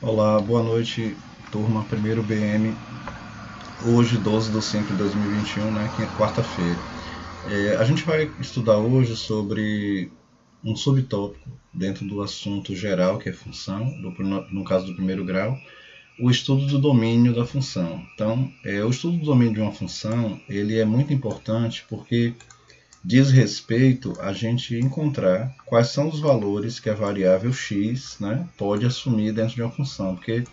Olá, boa noite, turma, primeiro BM, hoje 12/5/2021, né, que é quarta-feira. A gente vai estudar hoje sobre um subtópico dentro do assunto geral, que é função, no caso do primeiro grau, o estudo do domínio da função. Então, o estudo do domínio de uma função, ele é muito importante porque diz respeito a gente encontrar quais são os valores que a variável x, né, pode assumir dentro de uma função, porque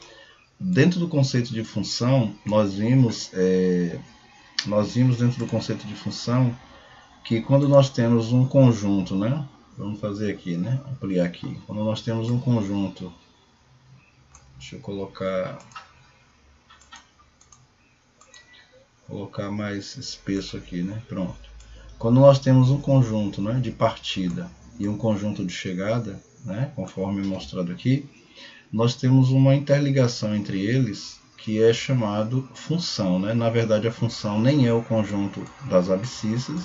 dentro do conceito de função, nós vimos dentro do conceito de função que quando nós temos um conjunto, né? Vamos fazer aqui, né? Ampliar aqui. Quando nós temos um conjunto, deixa eu colocar mais espesso aqui, né? Pronto. Quando nós temos um conjunto, né, de partida e um conjunto de chegada, né, conforme mostrado aqui, nós temos uma interligação entre eles que é chamado função, né? Na verdade, a função nem é o conjunto das abscissas,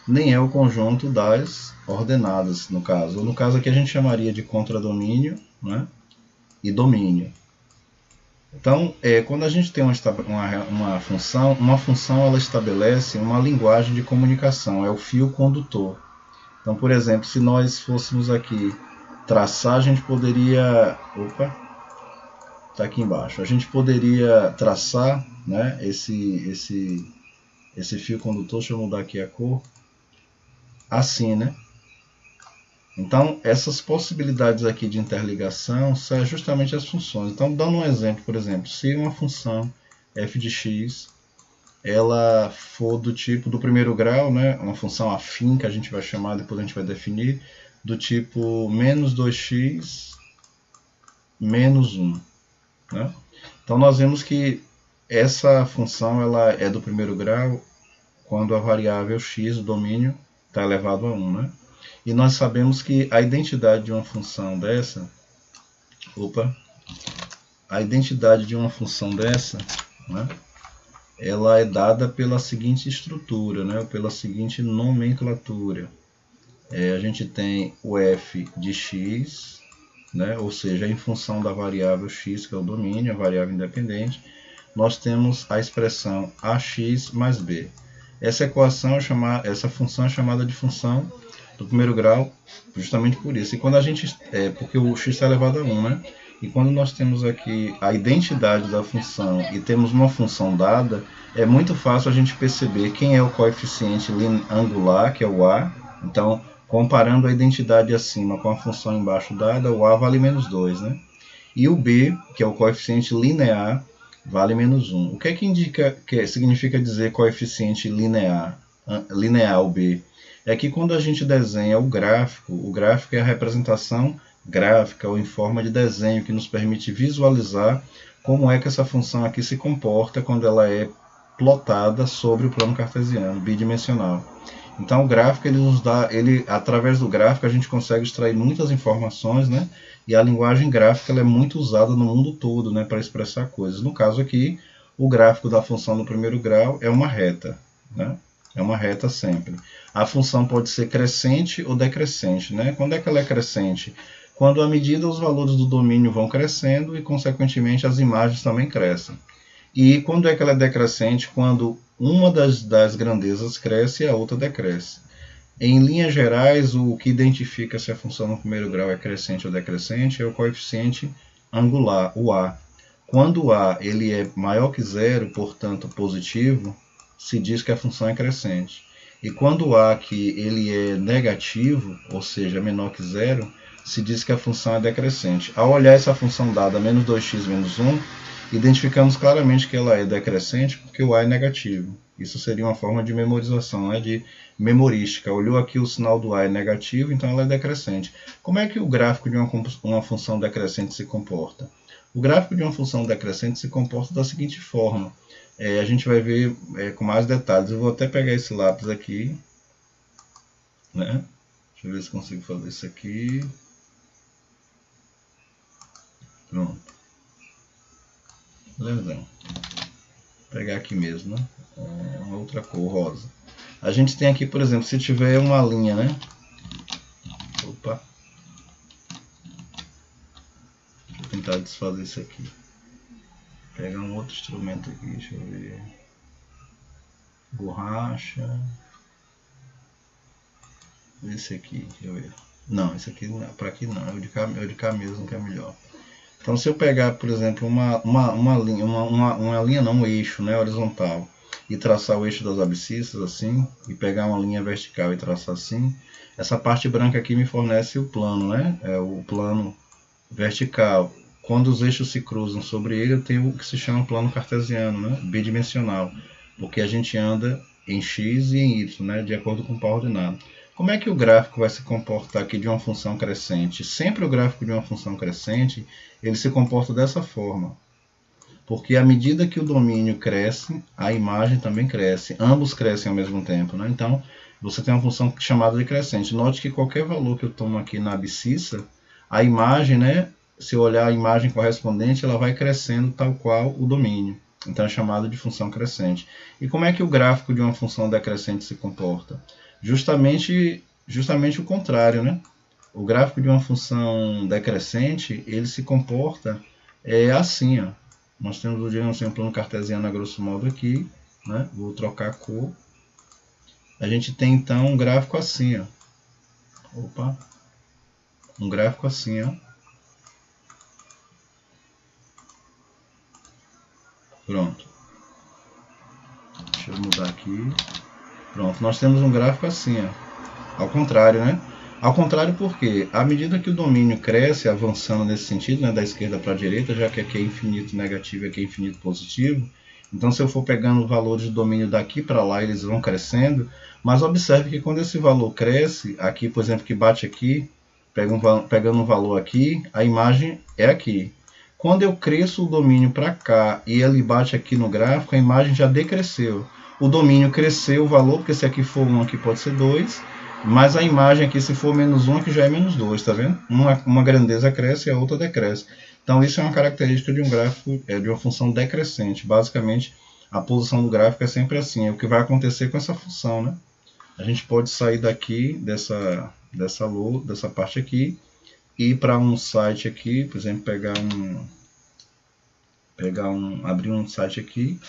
nem é o conjunto das ordenadas, no caso. No caso aqui a gente chamaria de contradomínio, né? E domínio. Então, quando a gente tem uma função ela estabelece uma linguagem de comunicação, é o fio condutor. Então, por exemplo, se nós fôssemos aqui traçar, a gente poderia... Opa! Está aqui embaixo. A gente poderia traçar, né, esse fio condutor, deixa eu mudar aqui a cor, assim, né? Então, essas possibilidades aqui de interligação são justamente as funções. Então, dando um exemplo, por exemplo, se uma função f de x ela for do tipo do primeiro grau, né, uma função afim que a gente vai chamar, depois a gente vai definir, do tipo menos 2x menos 1. Né? Então, nós vemos que essa função ela é do primeiro grau quando a variável x, o domínio, está elevado a 1. Né? E nós sabemos que a identidade de uma função dessa, a identidade de uma função dessa, né, ela é dada pela seguinte estrutura, né, pela seguinte nomenclatura. A gente tem o f de x, né, ou seja, em função da variável x, que é o domínio, a variável independente, nós temos a expressão ax mais b. Essa função é chamada de função do primeiro grau, justamente por isso. E quando a gente, porque o x está elevado a 1, né? E quando nós temos aqui a identidade da função e temos uma função dada, é muito fácil a gente perceber quem é o coeficiente angular, que é o a. Então, comparando a identidade acima com a função embaixo dada, o a vale menos 2, né? E o b, que é o coeficiente linear, vale menos 1. O que é que significa dizer coeficiente linear o b? É que quando a gente desenha o gráfico é a representação gráfica ou em forma de desenho que nos permite visualizar como é que essa função aqui se comporta quando ela é plotada sobre o plano cartesiano, bidimensional. Então o gráfico através do gráfico a gente consegue extrair muitas informações, né? E a linguagem gráfica ela é muito usada no mundo todo, né, para expressar coisas. No caso aqui, o gráfico da função do primeiro grau é uma reta, né? É uma reta sempre. A função pode ser crescente ou decrescente, né? Quando é que ela é crescente? Quando à medida os valores do domínio vão crescendo e, consequentemente, as imagens também crescem. E quando é que ela é decrescente? Quando uma das grandezas cresce e a outra decresce. Em linhas gerais, o que identifica se a função no primeiro grau é crescente ou decrescente é o coeficiente angular, o a. Quando o a ele é maior que zero, portanto positivo, se diz que a função é crescente. E quando o a que ele é negativo, ou seja, menor que zero, se diz que a função é decrescente. Ao olhar essa função dada menos 2x menos 1, identificamos claramente que ela é decrescente porque o a é negativo. Isso seria uma forma de memorização, né, de memorística. Olhou aqui o sinal do a é negativo, então ela é decrescente. Como é que o gráfico de uma função decrescente se comporta? O gráfico de uma função decrescente se comporta da seguinte forma. A gente vai ver com mais detalhes. Eu vou até pegar esse lápis aqui, né? Deixa eu ver se consigo fazer isso aqui. Pronto. Beleza. Vou pegar aqui mesmo, né? Uma outra cor, rosa. A gente tem aqui, por exemplo, se tiver uma linha, né? Opa. Deixa eu tentar desfazer isso aqui. Vou pegar um outro instrumento aqui, deixa eu ver. Borracha. Esse aqui, deixa eu ver. Não, esse aqui para aqui não, é o de cá mesmo que é melhor. Então se eu pegar, por exemplo, uma linha não, um eixo, né, horizontal, e traçar o eixo das abscissas assim, e pegar uma linha vertical e traçar assim, essa parte branca aqui me fornece o plano, né? É o plano vertical. Quando os eixos se cruzam sobre ele, eu tenho o que se chama plano cartesiano, né? Bidimensional, porque a gente anda em x e em y, né? De acordo com o par ordenado. Como é que o gráfico vai se comportar aqui de uma função crescente? Sempre o gráfico de uma função crescente, ele se comporta dessa forma. Porque à medida que o domínio cresce, a imagem também cresce. Ambos crescem ao mesmo tempo, né? Então, você tem uma função chamada de crescente. Note que qualquer valor que eu tomo aqui na abscissa, a imagem, né? Se eu olhar a imagem correspondente, ela vai crescendo tal qual o domínio. Então é chamado de função crescente. E como é que o gráfico de uma função decrescente se comporta? Justamente o contrário, né? O gráfico de uma função decrescente, ele se comporta assim, ó. Nós temos, digamos assim, um plano cartesiano a grosso modo aqui, né? Vou trocar a cor. A gente tem então um gráfico assim, ó. Opa! Um gráfico assim, ó. Pronto. Deixa eu mudar aqui. Pronto, nós temos um gráfico assim, ó. Ao contrário, né? Ao contrário porque, à medida que o domínio cresce, avançando nesse sentido, né, da esquerda para a direita, já que aqui é infinito negativo e aqui é infinito positivo, então se eu for pegando valores de domínio daqui para lá, eles vão crescendo, mas observe que quando esse valor cresce, aqui, por exemplo, que bate aqui, pegando um valor aqui, a imagem é aqui. Quando eu cresço o domínio para cá e ele bate aqui no gráfico, a imagem já decresceu. O domínio cresceu o valor, porque se aqui for 1, aqui pode ser 2, mas a imagem aqui, se for menos 1, aqui já é menos 2, tá vendo? Uma grandeza cresce e a outra decresce. Então isso é uma característica de um gráfico, de uma função decrescente. Basicamente, a posição do gráfico é sempre assim, é o que vai acontecer com essa função, né? A gente pode sair daqui, dessa parte aqui, e ir para um site aqui, por exemplo, abrir um site aqui,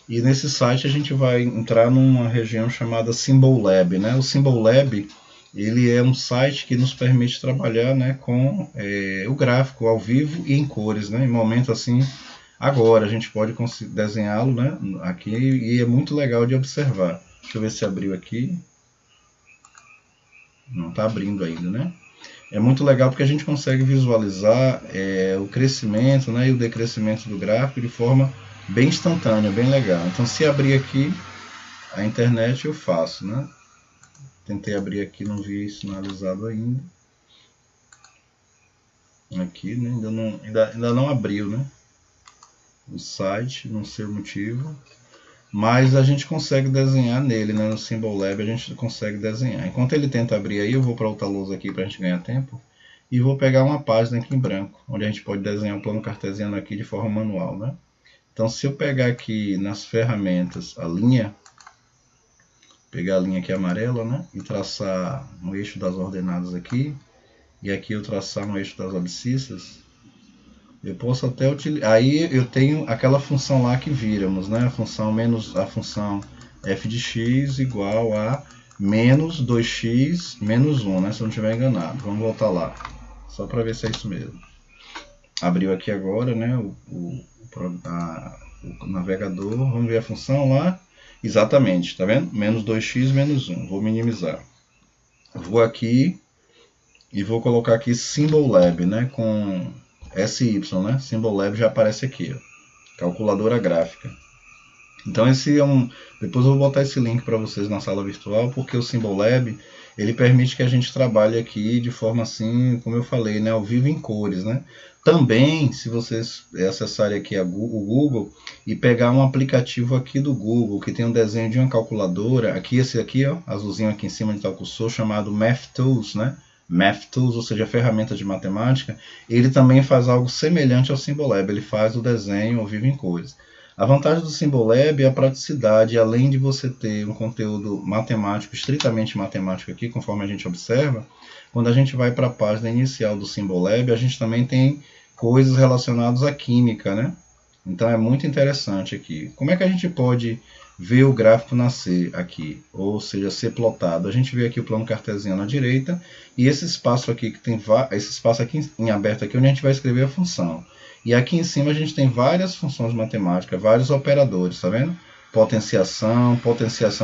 e nesse site a gente vai entrar numa região chamada Symbolab, né? O Symbolab, ele é um site que nos permite trabalhar, né, com o gráfico ao vivo e em cores, né? Em momento assim, agora a gente pode desenhá-lo, né, aqui, e é muito legal de observar. Deixa eu ver se abriu aqui. Não está abrindo ainda, né? É muito legal porque a gente consegue visualizar o crescimento, né, e o decrescimento do gráfico de forma bem instantânea, bem legal. Então se abrir aqui a internet eu faço, né? Tentei abrir aqui, não vi sinalizado ainda. Aqui, né? Ainda não abriu, né? O site, não sei o motivo. Mas a gente consegue desenhar nele, né? No Symbolab a gente consegue desenhar. Enquanto ele tenta abrir aí, eu vou para outra lousa aqui para a gente ganhar tempo. E vou pegar uma página aqui em branco, onde a gente pode desenhar o plano cartesiano aqui de forma manual, né? Então se eu pegar aqui nas ferramentas a linha, pegar a linha aqui amarela, né? E traçar um eixo das ordenadas aqui, e aqui eu traçar um eixo das abscissas, eu posso até utilizar. Aí eu tenho aquela função lá que víramos, né? A função f de x igual a menos 2x menos 1, né? Se eu não estiver enganado. Vamos voltar lá, só para ver se é isso mesmo. Abriu aqui agora, né? O navegador. Vamos ver a função lá. Exatamente, tá vendo? Menos 2x menos 1. Vou minimizar. Vou aqui e vou colocar aqui Symbolab, né? Com SY, né? Symbolab já aparece aqui, ó. Calculadora gráfica. Então esse é depois eu vou botar esse link para vocês na sala virtual, porque o Symbolab, ele permite que a gente trabalhe aqui de forma assim, como eu falei, né, ao vivo em cores, né? Também, se vocês acessarem aqui o Google e pegar um aplicativo aqui do Google, que tem um desenho de uma calculadora, aqui esse aqui, ó, azulzinho aqui em cima de tal cursor, chamado MathTools, né? MathTools, ou seja, ferramenta de matemática, ele também faz algo semelhante ao Symbolab, ele faz o desenho ao vivo em cores. A vantagem do Symbolab é a praticidade, além de você ter um conteúdo matemático, estritamente matemático aqui, conforme a gente observa, quando a gente vai para a página inicial do Symbolab, a gente também tem coisas relacionadas à química, né? Então é muito interessante aqui. Como é que a gente pode ver o gráfico nascer aqui, ou seja, ser plotado? A gente vê aqui o plano cartesiano à direita e esse espaço aqui que tem esse espaço aqui em aberto aqui onde a gente vai escrever a função. E aqui em cima a gente tem várias funções matemáticas, vários operadores, tá vendo? Potenciação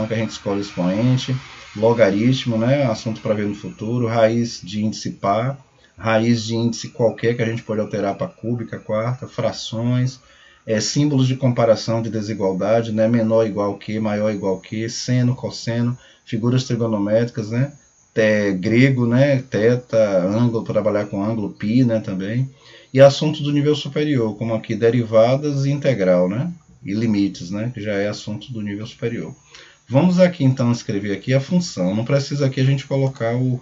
que a gente escolhe o expoente, logaritmo, né, assunto para ver no futuro, raiz de índice par, raiz de índice qualquer que a gente pode alterar para cúbica, quarta, frações, símbolos de comparação de desigualdade, né, menor igual que, maior igual que, seno, cosseno, figuras trigonométricas, né, grego, né, teta, ângulo, trabalhar com ângulo, π, né, também, e assuntos do nível superior, como aqui derivadas e integral, né, e limites, né, que já é assunto do nível superior. Vamos aqui então escrever aqui a função. Não precisa aqui a gente colocar o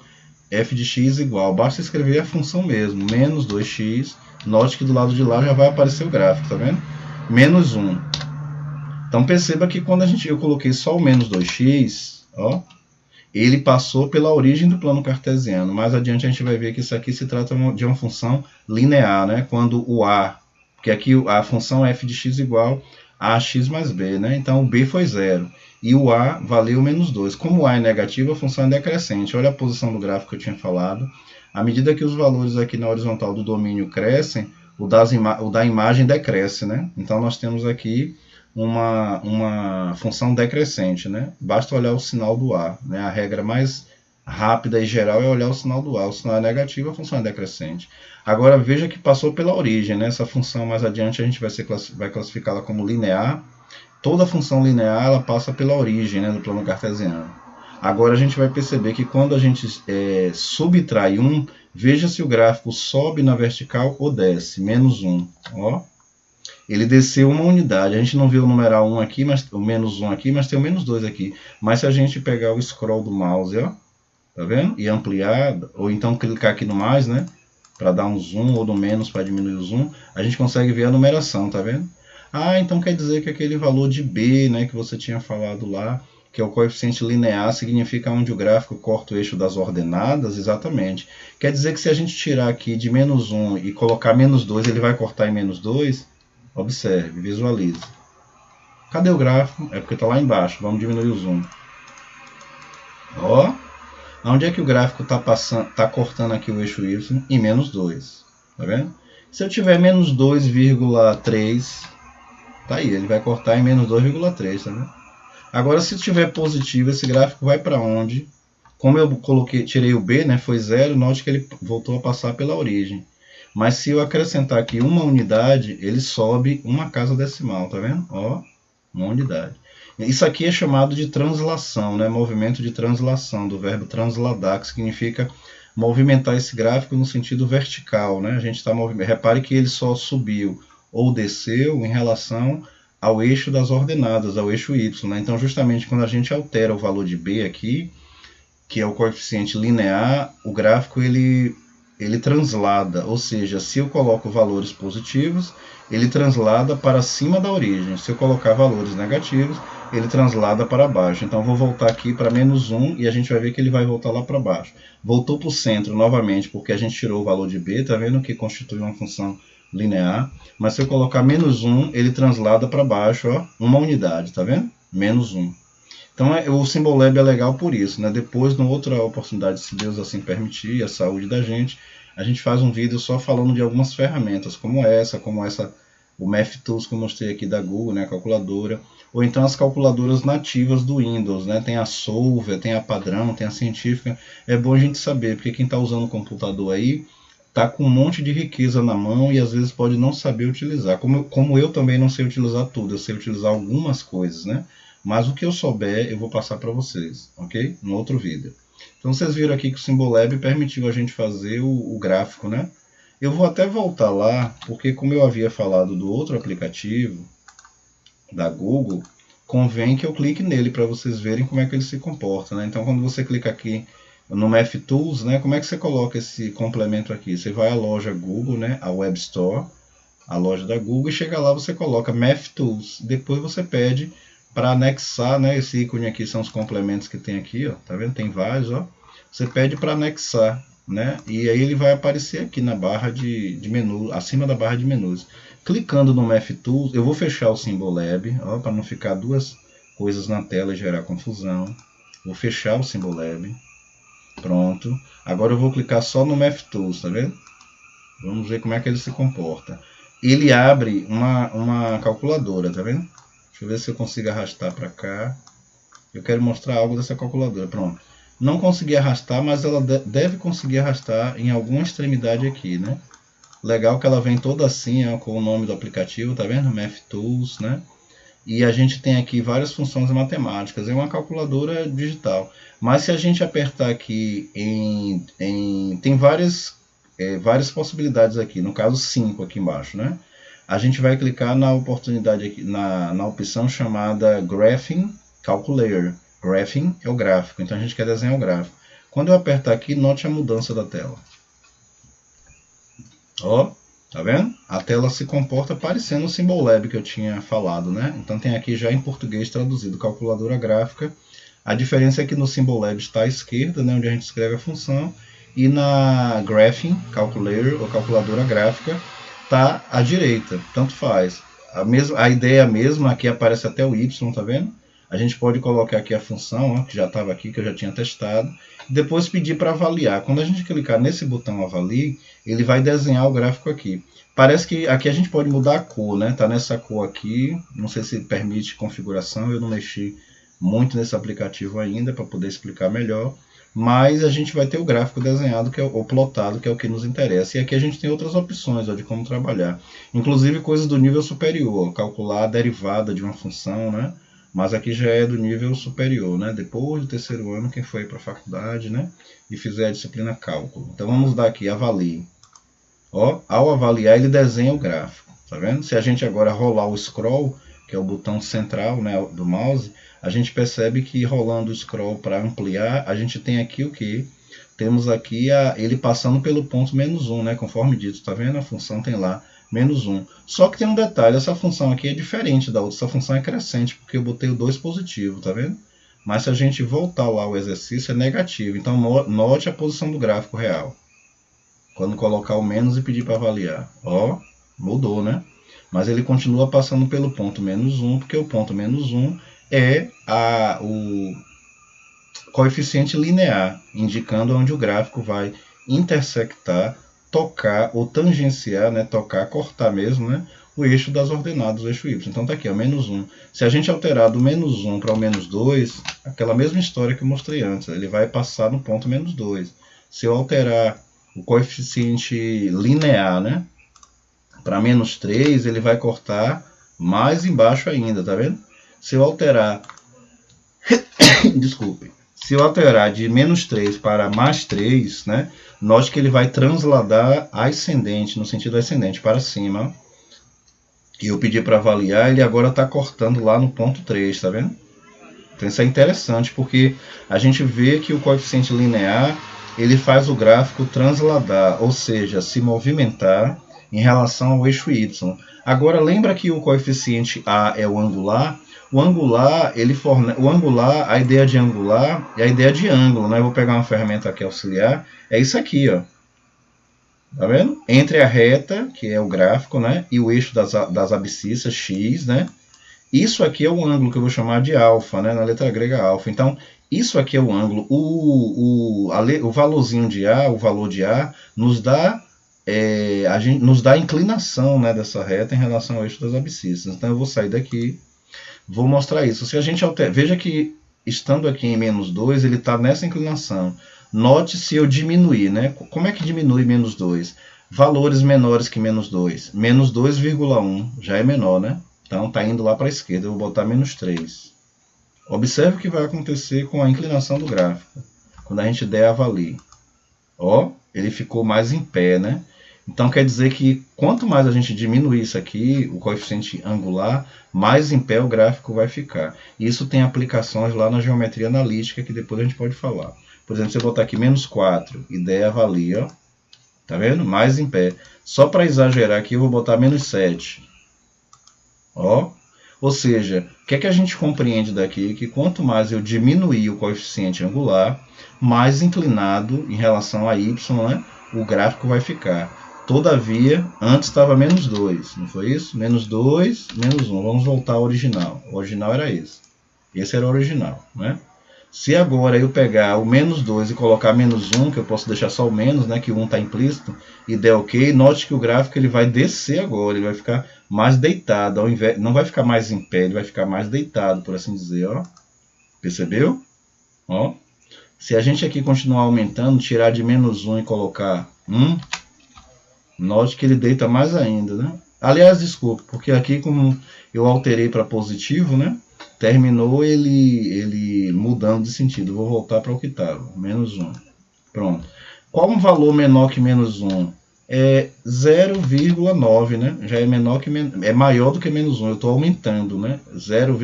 f de x igual, basta escrever a função mesmo, menos 2x. Note que do lado de lá já vai aparecer o gráfico, tá vendo? Menos 1. Então perceba que quando eu coloquei só o menos 2x, ó, ele passou pela origem do plano cartesiano. Mais adiante a gente vai ver que isso aqui se trata de uma função linear, né? Quando o a, porque aqui a função f de x igual a x mais b, né? Então o b foi 0 e o a valeu menos 2. Como o a é negativo, a função é decrescente. Olha a posição do gráfico que eu tinha falado. À medida que os valores aqui na horizontal do domínio crescem, o da imagem decresce, né? Então nós temos aqui uma função decrescente, né? Basta olhar o sinal do A, né? A regra mais rápida e geral é olhar o sinal do A. O sinal é negativo, a função é decrescente. Agora veja que passou pela origem, né? Essa função mais adiante a gente vai classificá-la como linear. Toda função linear ela passa pela origem, né, do plano cartesiano. Agora a gente vai perceber que quando a gente subtrai 1, veja se o gráfico sobe na vertical ou desce, menos 1. Ó. Ele desceu uma unidade. A gente não vê o numeral 1 aqui, mas o menos 1 aqui, mas tem o menos 2 aqui. Mas se a gente pegar o scroll do mouse, ó, tá vendo? E ampliar, ou então clicar aqui no mais, né? Para dar um zoom, ou no menos para diminuir o zoom, a gente consegue ver a numeração, tá vendo? Ah, então quer dizer que aquele valor de B, né, que você tinha falado lá, que é o coeficiente linear, significa onde o gráfico corta o eixo das ordenadas? Exatamente. Quer dizer que se a gente tirar aqui de menos 1 e colocar menos 2, ele vai cortar em menos 2? Observe, visualize. Cadê o gráfico? É porque está lá embaixo. Vamos diminuir o zoom. Ó, onde é que o gráfico está cortando aqui o eixo Y? Em menos 2. Tá vendo? Se eu tiver menos 2,3, tá aí, ele vai cortar em menos 2,3, tá vendo? Agora, se tiver positivo, esse gráfico vai para onde? Como eu tirei o B, né, foi 0, note que ele voltou a passar pela origem. Mas se eu acrescentar aqui uma unidade, ele sobe uma casa decimal, tá vendo? Ó, uma unidade. Isso aqui é chamado de translação, né? Movimento de translação, do verbo transladar, que significa movimentar esse gráfico no sentido vertical, né? A gente está movimentando. Repare que ele só subiu ou desceu em relação ao eixo das ordenadas, ao eixo y, né? Então, justamente quando a gente altera o valor de b aqui, que é o coeficiente linear, o gráfico ele translada, ou seja, se eu coloco valores positivos, ele translada para cima da origem. Se eu colocar valores negativos, ele translada para baixo. Então, vou voltar aqui para menos 1 e a gente vai ver que ele vai voltar lá para baixo. Voltou para o centro novamente, porque a gente tirou o valor de b, tá vendo que constitui uma função linear. Mas se eu colocar menos 1, ele translada para baixo, ó, uma unidade, tá vendo? Menos 1. Então, o Symbolab é legal por isso, né? Depois, numa outra oportunidade, se Deus assim permitir, a saúde da gente, a gente faz um vídeo só falando de algumas ferramentas, como essa, o MathTools que eu mostrei aqui da Google, né? A calculadora, ou então as calculadoras nativas do Windows, né? Tem a Solver, tem a Padrão, tem a Científica. É bom a gente saber, porque quem está usando o computador aí está com um monte de riqueza na mão e às vezes pode não saber utilizar. Como eu também não sei utilizar tudo, eu sei utilizar algumas coisas, né? Mas o que eu souber, eu vou passar para vocês, ok? No outro vídeo. Então, vocês viram aqui que o Symbolab permitiu a gente fazer o gráfico, né? Eu vou até voltar lá, porque como eu havia falado do outro aplicativo, da Google, convém que eu clique nele para vocês verem como é que ele se comporta, né? Então, quando você clica aqui no MathTools, né? Como é que você coloca esse complemento aqui? Você vai à loja Google, né? A Web Store, a loja da Google, e chega lá, você coloca MathTools. Depois você pede para anexar, né, esse ícone aqui são os complementos que tem aqui, ó, tá vendo? Tem vários, ó. Você pede para anexar né? E aí ele vai aparecer aqui na barra de menu, acima da barra de menus. Clicando no MathTools, eu vou fechar o Symbolab, para não ficar duas coisas na tela e gerar confusão. Vou fechar o Symbolab. Pronto. Agora eu vou clicar só no MathTools, tá vendo? Vamos ver como é que ele se comporta. Ele abre uma calculadora, tá vendo? Deixa eu ver se eu consigo arrastar para cá. Eu quero mostrar algo dessa calculadora. Pronto. Não consegui arrastar, mas ela deve conseguir arrastar em alguma extremidade aqui, né? Legal que ela vem toda assim, ó, com o nome do aplicativo, tá vendo? MathTools, né? E a gente tem aqui várias funções matemáticas. É uma calculadora digital. Mas se a gente apertar aqui tem várias possibilidades aqui. No caso, 5 aqui embaixo, né? A gente vai clicar na oportunidade aqui, na opção chamada Graphing Calculator. Graphing é o gráfico, então a gente quer desenhar o gráfico. Quando eu apertar aqui, note a mudança da tela. Ó, tá vendo? A tela se comporta parecendo o Symbolab que eu tinha falado, né? Então tem aqui já em português traduzido, calculadora gráfica. A diferença é que no Symbolab está à esquerda, né, onde a gente escreve a função, e na Graphing Calculator, ou calculadora gráfica, está à direita, tanto faz. A ideia é a mesma, aqui aparece até o y, tá vendo? A gente pode colocar aqui a função, ó, que já estava aqui, que eu já tinha testado, e depois pedir para avaliar. Quando a gente clicar nesse botão avalie, ele vai desenhar o gráfico aqui. Parece que aqui a gente pode mudar a cor, né? Tá nessa cor aqui, não sei se permite configuração, eu não mexi muito nesse aplicativo ainda para poder explicar melhor, mas a gente vai ter o gráfico desenhado, que é o plotado, que é o que nos interessa. E aqui a gente tem outras opções, ó, de como trabalhar, inclusive coisas do nível superior, ó, calcular a derivada de uma função, né? Mas aqui já é do nível superior, né? Depois do terceiro ano, quem foi para a faculdade, né? E fizer a disciplina cálculo. Então vamos dar aqui, avalie. Ó, ao avaliar, ele desenha o gráfico, tá vendo? Se a gente agora rolar o scroll, que é o botão central, né, do mouse, a gente percebe que rolando o scroll para ampliar, a gente tem aqui o que? Temos aqui ele passando pelo ponto -1, né, conforme dito, tá vendo? A função tem lá -1. Só que tem um detalhe, essa função aqui é diferente da outra, essa função é crescente, porque eu botei o 2 positivo, tá vendo? Mas se a gente voltar lá ao exercício, é negativo, então note a posição do gráfico real. Quando colocar o menos e pedir para avaliar, ó, mudou, né? Mas ele continua passando pelo ponto -1, porque o ponto -1 é o coeficiente linear, indicando onde o gráfico vai intersectar, tocar ou tangenciar, né, tocar, cortar mesmo, né, o eixo das ordenadas, o eixo y. Então tá aqui, ó, -1. Se a gente alterar do -1 para o -2, aquela mesma história que eu mostrei antes, ele vai passar no ponto -2. Se eu alterar o coeficiente linear, né, para -3, ele vai cortar mais embaixo ainda, tá vendo? Se eu alterar desculpe, se eu alterar de -3 para +3, né, note que ele vai transladar ascendente, no sentido ascendente, para cima. E eu pedi para avaliar, ele agora está cortando lá no ponto 3, tá vendo? Então isso é interessante, porque a gente vê que o coeficiente linear, ele faz o gráfico transladar, ou seja, se movimentar em relação ao eixo y. Agora lembra que o coeficiente a é o angular? O angular, a ideia de angular é a ideia de ângulo, né? Eu vou pegar uma ferramenta aqui auxiliar, é isso aqui, ó. Tá vendo? Entre a reta, que é o gráfico, né, e o eixo das abscissas, x, né? Isso aqui é o ângulo que eu vou chamar de alfa, né, na letra grega alfa. Então, isso aqui é o ângulo. O valorzinho de A, o valor de A, nos dá a inclinação, né, dessa reta em relação ao eixo das abscissas. Então, eu vou sair daqui, vou mostrar isso. Se a gente veja que, estando aqui em -2, ele está nessa inclinação. Note se eu diminuir, né? Como é que diminui -2? Valores menores que -2. -2,1 já é menor, né? Então está indo lá para a esquerda, eu vou botar -3. Observe o que vai acontecer com a inclinação do gráfico, quando a gente der avalie. Ó, ele ficou mais em pé, né? Então quer dizer que quanto mais a gente diminuir isso aqui, o coeficiente angular, mais em pé o gráfico vai ficar. Isso tem aplicações lá na geometria analítica, que depois a gente pode falar. Por exemplo, se eu botar aqui -4 e der avalie, ó, tá vendo? Mais em pé. Só para exagerar aqui, eu vou botar -7. Ó, Ou seja, o que é que a gente compreende daqui? Que quanto mais eu diminuir o coeficiente angular, mais inclinado em relação a y, né, o gráfico vai ficar. Todavia, antes estava menos 2, não foi isso? Menos 2, menos 1. Vamos voltar ao original. O original era esse. Esse era o original, né? Se agora eu pegar o menos 2 e colocar menos 1, que eu posso deixar só o menos, né, que o 1 está implícito, e der ok, note que o gráfico ele vai descer agora, ele vai ficar mais deitado, ao invés, não vai ficar mais em pé, ele vai ficar mais deitado, por assim dizer, ó. Percebeu? Ó. Se a gente aqui continuar aumentando, tirar de menos 1 e colocar 1, note que ele deita mais ainda, né? Aliás, desculpa, porque aqui como eu alterei para positivo, né? Terminou ele mudando de sentido. Vou voltar para o que estava, menos 1. Pronto. Qual um valor menor que menos 1? É 0,9, né? Já é menor que é maior do que menos 1. Eu estou aumentando, né?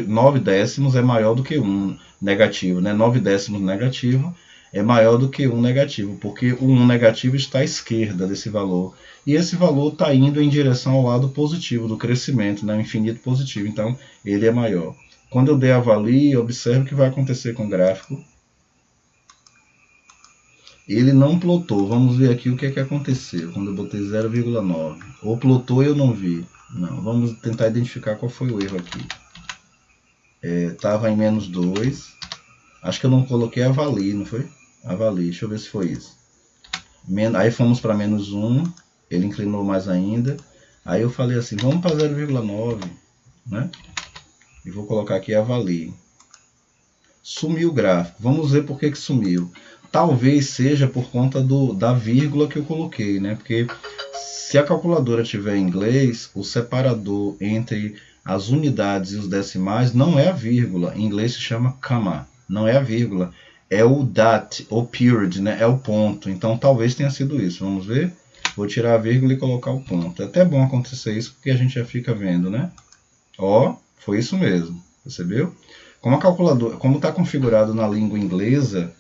9 décimos é maior do que 1 negativo, né? 9 décimos negativo é maior do que 1 negativo, porque o 1 negativo está à esquerda desse valor. E esse valor está indo em direção ao lado positivo do crescimento, né? O infinito positivo. Então, ele é maior. Quando eu der avalie, observe o que vai acontecer com o gráfico. Ele não plotou. Vamos ver aqui o que é que aconteceu quando eu botei 0,9. Ou plotou e eu não vi. Não, vamos tentar identificar qual foi o erro aqui. Estava em menos 2. Acho que eu não coloquei avalie, não foi? Avalie, deixa eu ver se foi isso. Aí fomos para menos 1. Ele inclinou mais ainda. Aí eu falei assim, vamos para 0,9, né? E vou colocar aqui avalie. Sumiu o gráfico. Vamos ver por que sumiu. Talvez seja por conta da vírgula que eu coloquei, né? Porque se a calculadora tiver em inglês, o separador entre as unidades e os decimais não é a vírgula. Em inglês se chama comma. Não é a vírgula. É o dot, ou period, né? É o ponto. Então talvez tenha sido isso. Vamos ver? Vou tirar a vírgula e colocar o ponto. É até bom acontecer isso porque a gente já fica vendo, né? Ó, foi isso mesmo. Percebeu? Como a calculadora, como está configurado na língua inglesa,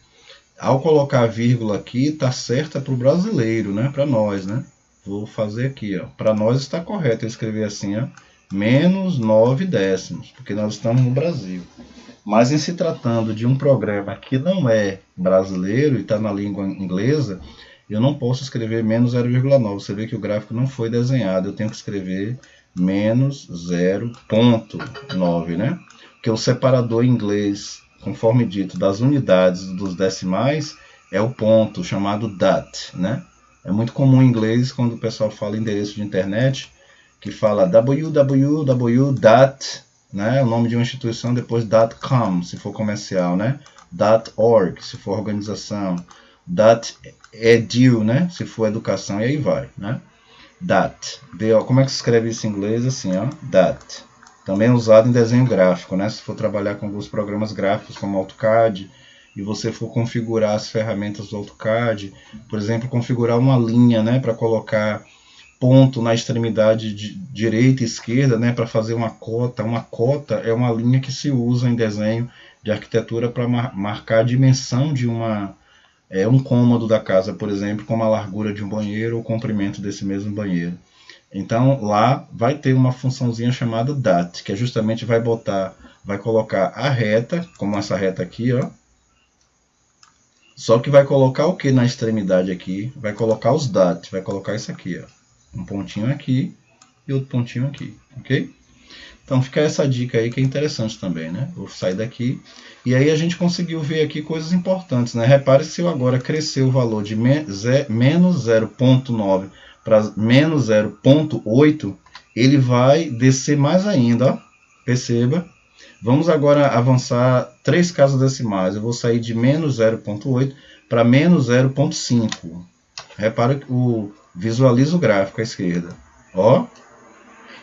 ao colocar a vírgula aqui, está certa para o brasileiro, né? Para nós, né? Vou fazer aqui, ó. Para nós está correto eu escrever assim, ó, menos 9 décimos, porque nós estamos no Brasil. Mas em se tratando de um programa que não é brasileiro e está na língua inglesa, eu não posso escrever menos 0,9. Você vê que o gráfico não foi desenhado, eu tenho que escrever menos 0,9, né? Porque o separador em inglês, conforme dito, das unidades dos decimais é o ponto, chamado dot, né? É muito comum em inglês, quando o pessoal fala endereço de internet, que fala www. Né? O nome de uma instituição, depois .com, se for comercial, né? .org, se for organização, .edu, né? Se for educação, e aí vai, né? Como é que se escreve isso em inglês? Assim, ó, dot. Também é usado em desenho gráfico, né? Se for trabalhar com alguns programas gráficos como AutoCAD e você for configurar as ferramentas do AutoCAD, por exemplo, configurar uma linha, né, para colocar ponto na extremidade direita e esquerda, né, para fazer uma cota. Uma cota é uma linha que se usa em desenho de arquitetura para marcar a dimensão de um cômodo da casa, por exemplo, como a largura de um banheiro ou o comprimento desse mesmo banheiro. Então lá vai ter uma funçãozinha chamada dot, que é justamente vai colocar a reta, como essa reta aqui, ó. Só que vai colocar o que na extremidade aqui? Vai colocar os dot, vai colocar isso aqui, ó. Um pontinho aqui e outro pontinho aqui, ok? Então fica essa dica aí que é interessante também, né? Vou sair daqui e aí a gente conseguiu ver aqui coisas importantes, né? Repare se eu agora crescer o valor de menos 0,9 para menos 0,8, ele vai descer mais ainda, ó. Perceba. Vamos agora avançar 3 casas decimais. Eu vou sair de menos 0,8 para menos 0,5. Repara que visualiza o gráfico à esquerda. Ó.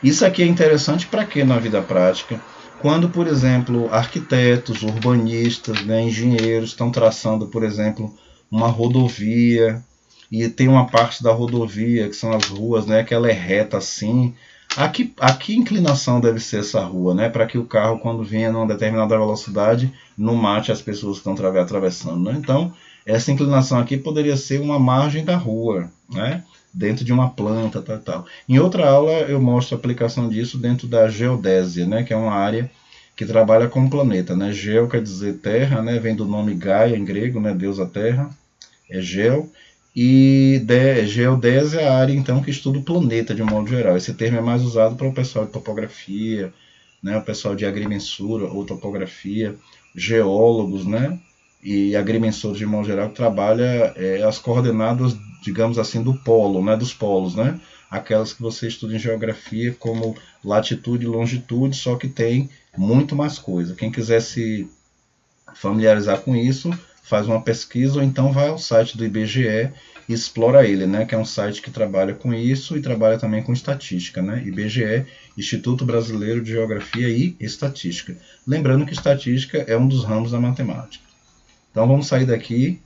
Isso aqui é interessante para quê na vida prática? Quando, por exemplo, arquitetos, urbanistas, né, engenheiros estão traçando, por exemplo, uma rodovia e tem uma parte da rodovia que são as ruas, né, que ela é reta assim. A que inclinação deve ser essa rua, né, para que o carro, quando venha numa determinada velocidade, não mate as pessoas que estão atravessando, né? Então, essa inclinação aqui poderia ser uma margem da rua, né? Dentro de uma planta, tal. Em outra aula eu mostro a aplicação disso dentro da geodésia, né? Que é uma área que trabalha com o planeta, né? Geo quer dizer terra, né? Vem do nome Gaia em grego, né? Deusa terra, é geo. E geodésia é a área então que estuda o planeta de um modo geral. Esse termo é mais usado para o pessoal de topografia, né? O pessoal de agrimensura ou topografia, geólogos, né? E agrimensores de modo geral que trabalha as coordenadas, digamos assim, do polo, né? Dos polos, né? Aquelas que você estuda em geografia como latitude e longitude, só que tem muito mais coisa. Quem quiser se familiarizar com isso, faz uma pesquisa ou então vai ao site do IBGE e explora ele, né, que é um site que trabalha com isso e trabalha também com estatística, né? IBGE, Instituto Brasileiro de Geografia e Estatística. Lembrando que estatística é um dos ramos da matemática. Então vamos sair daqui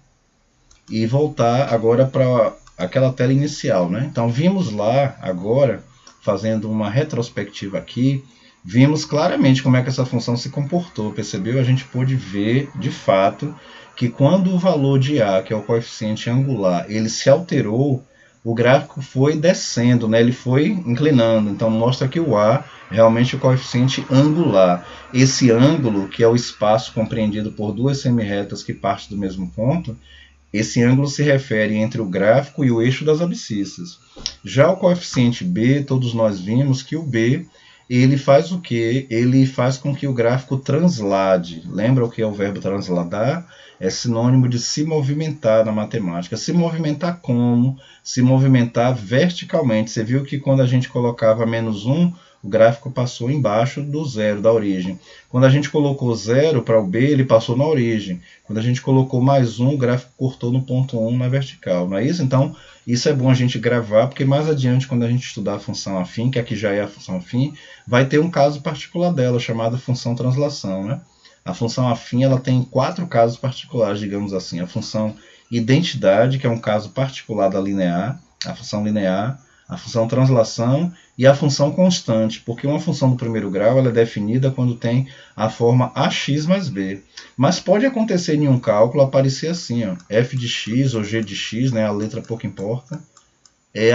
e voltar agora para aquela tela inicial, né? Então vimos lá agora, fazendo uma retrospectiva aqui, vimos claramente como é que essa função se comportou, percebeu? A gente pôde ver, de fato, que quando o valor de A, que é o coeficiente angular, ele se alterou, o gráfico foi descendo, né? Ele foi inclinando. Então mostra que o A realmente é o coeficiente angular. Esse ângulo, que é o espaço compreendido por duas semirretas que partem do mesmo ponto, esse ângulo se refere entre o gráfico e o eixo das abscissas. Já o coeficiente B, todos nós vimos que o B ele faz o quê? Ele faz com que o gráfico translade. Lembra o que é o verbo transladar? É sinônimo de se movimentar na matemática. Se movimentar como? Se movimentar verticalmente. Você viu que quando a gente colocava -1, o gráfico passou embaixo do zero, da origem. Quando a gente colocou 0 para o B, ele passou na origem. Quando a gente colocou +1, o gráfico cortou no ponto 1 na vertical. Não é isso? Então, isso é bom a gente gravar, porque mais adiante, quando a gente estudar a função afim, que aqui já é a função afim, vai ter um caso particular dela, chamada função translação, né? A função afim ela tem 4 casos particulares, digamos assim. A função identidade, que é um caso particular da linear, a função linear, a função translação e a função constante, porque uma função do primeiro grau ela é definida quando tem a forma ax mais b. Mas pode acontecer em um cálculo aparecer assim, ó, f de x ou g de x, né, a letra pouco importa,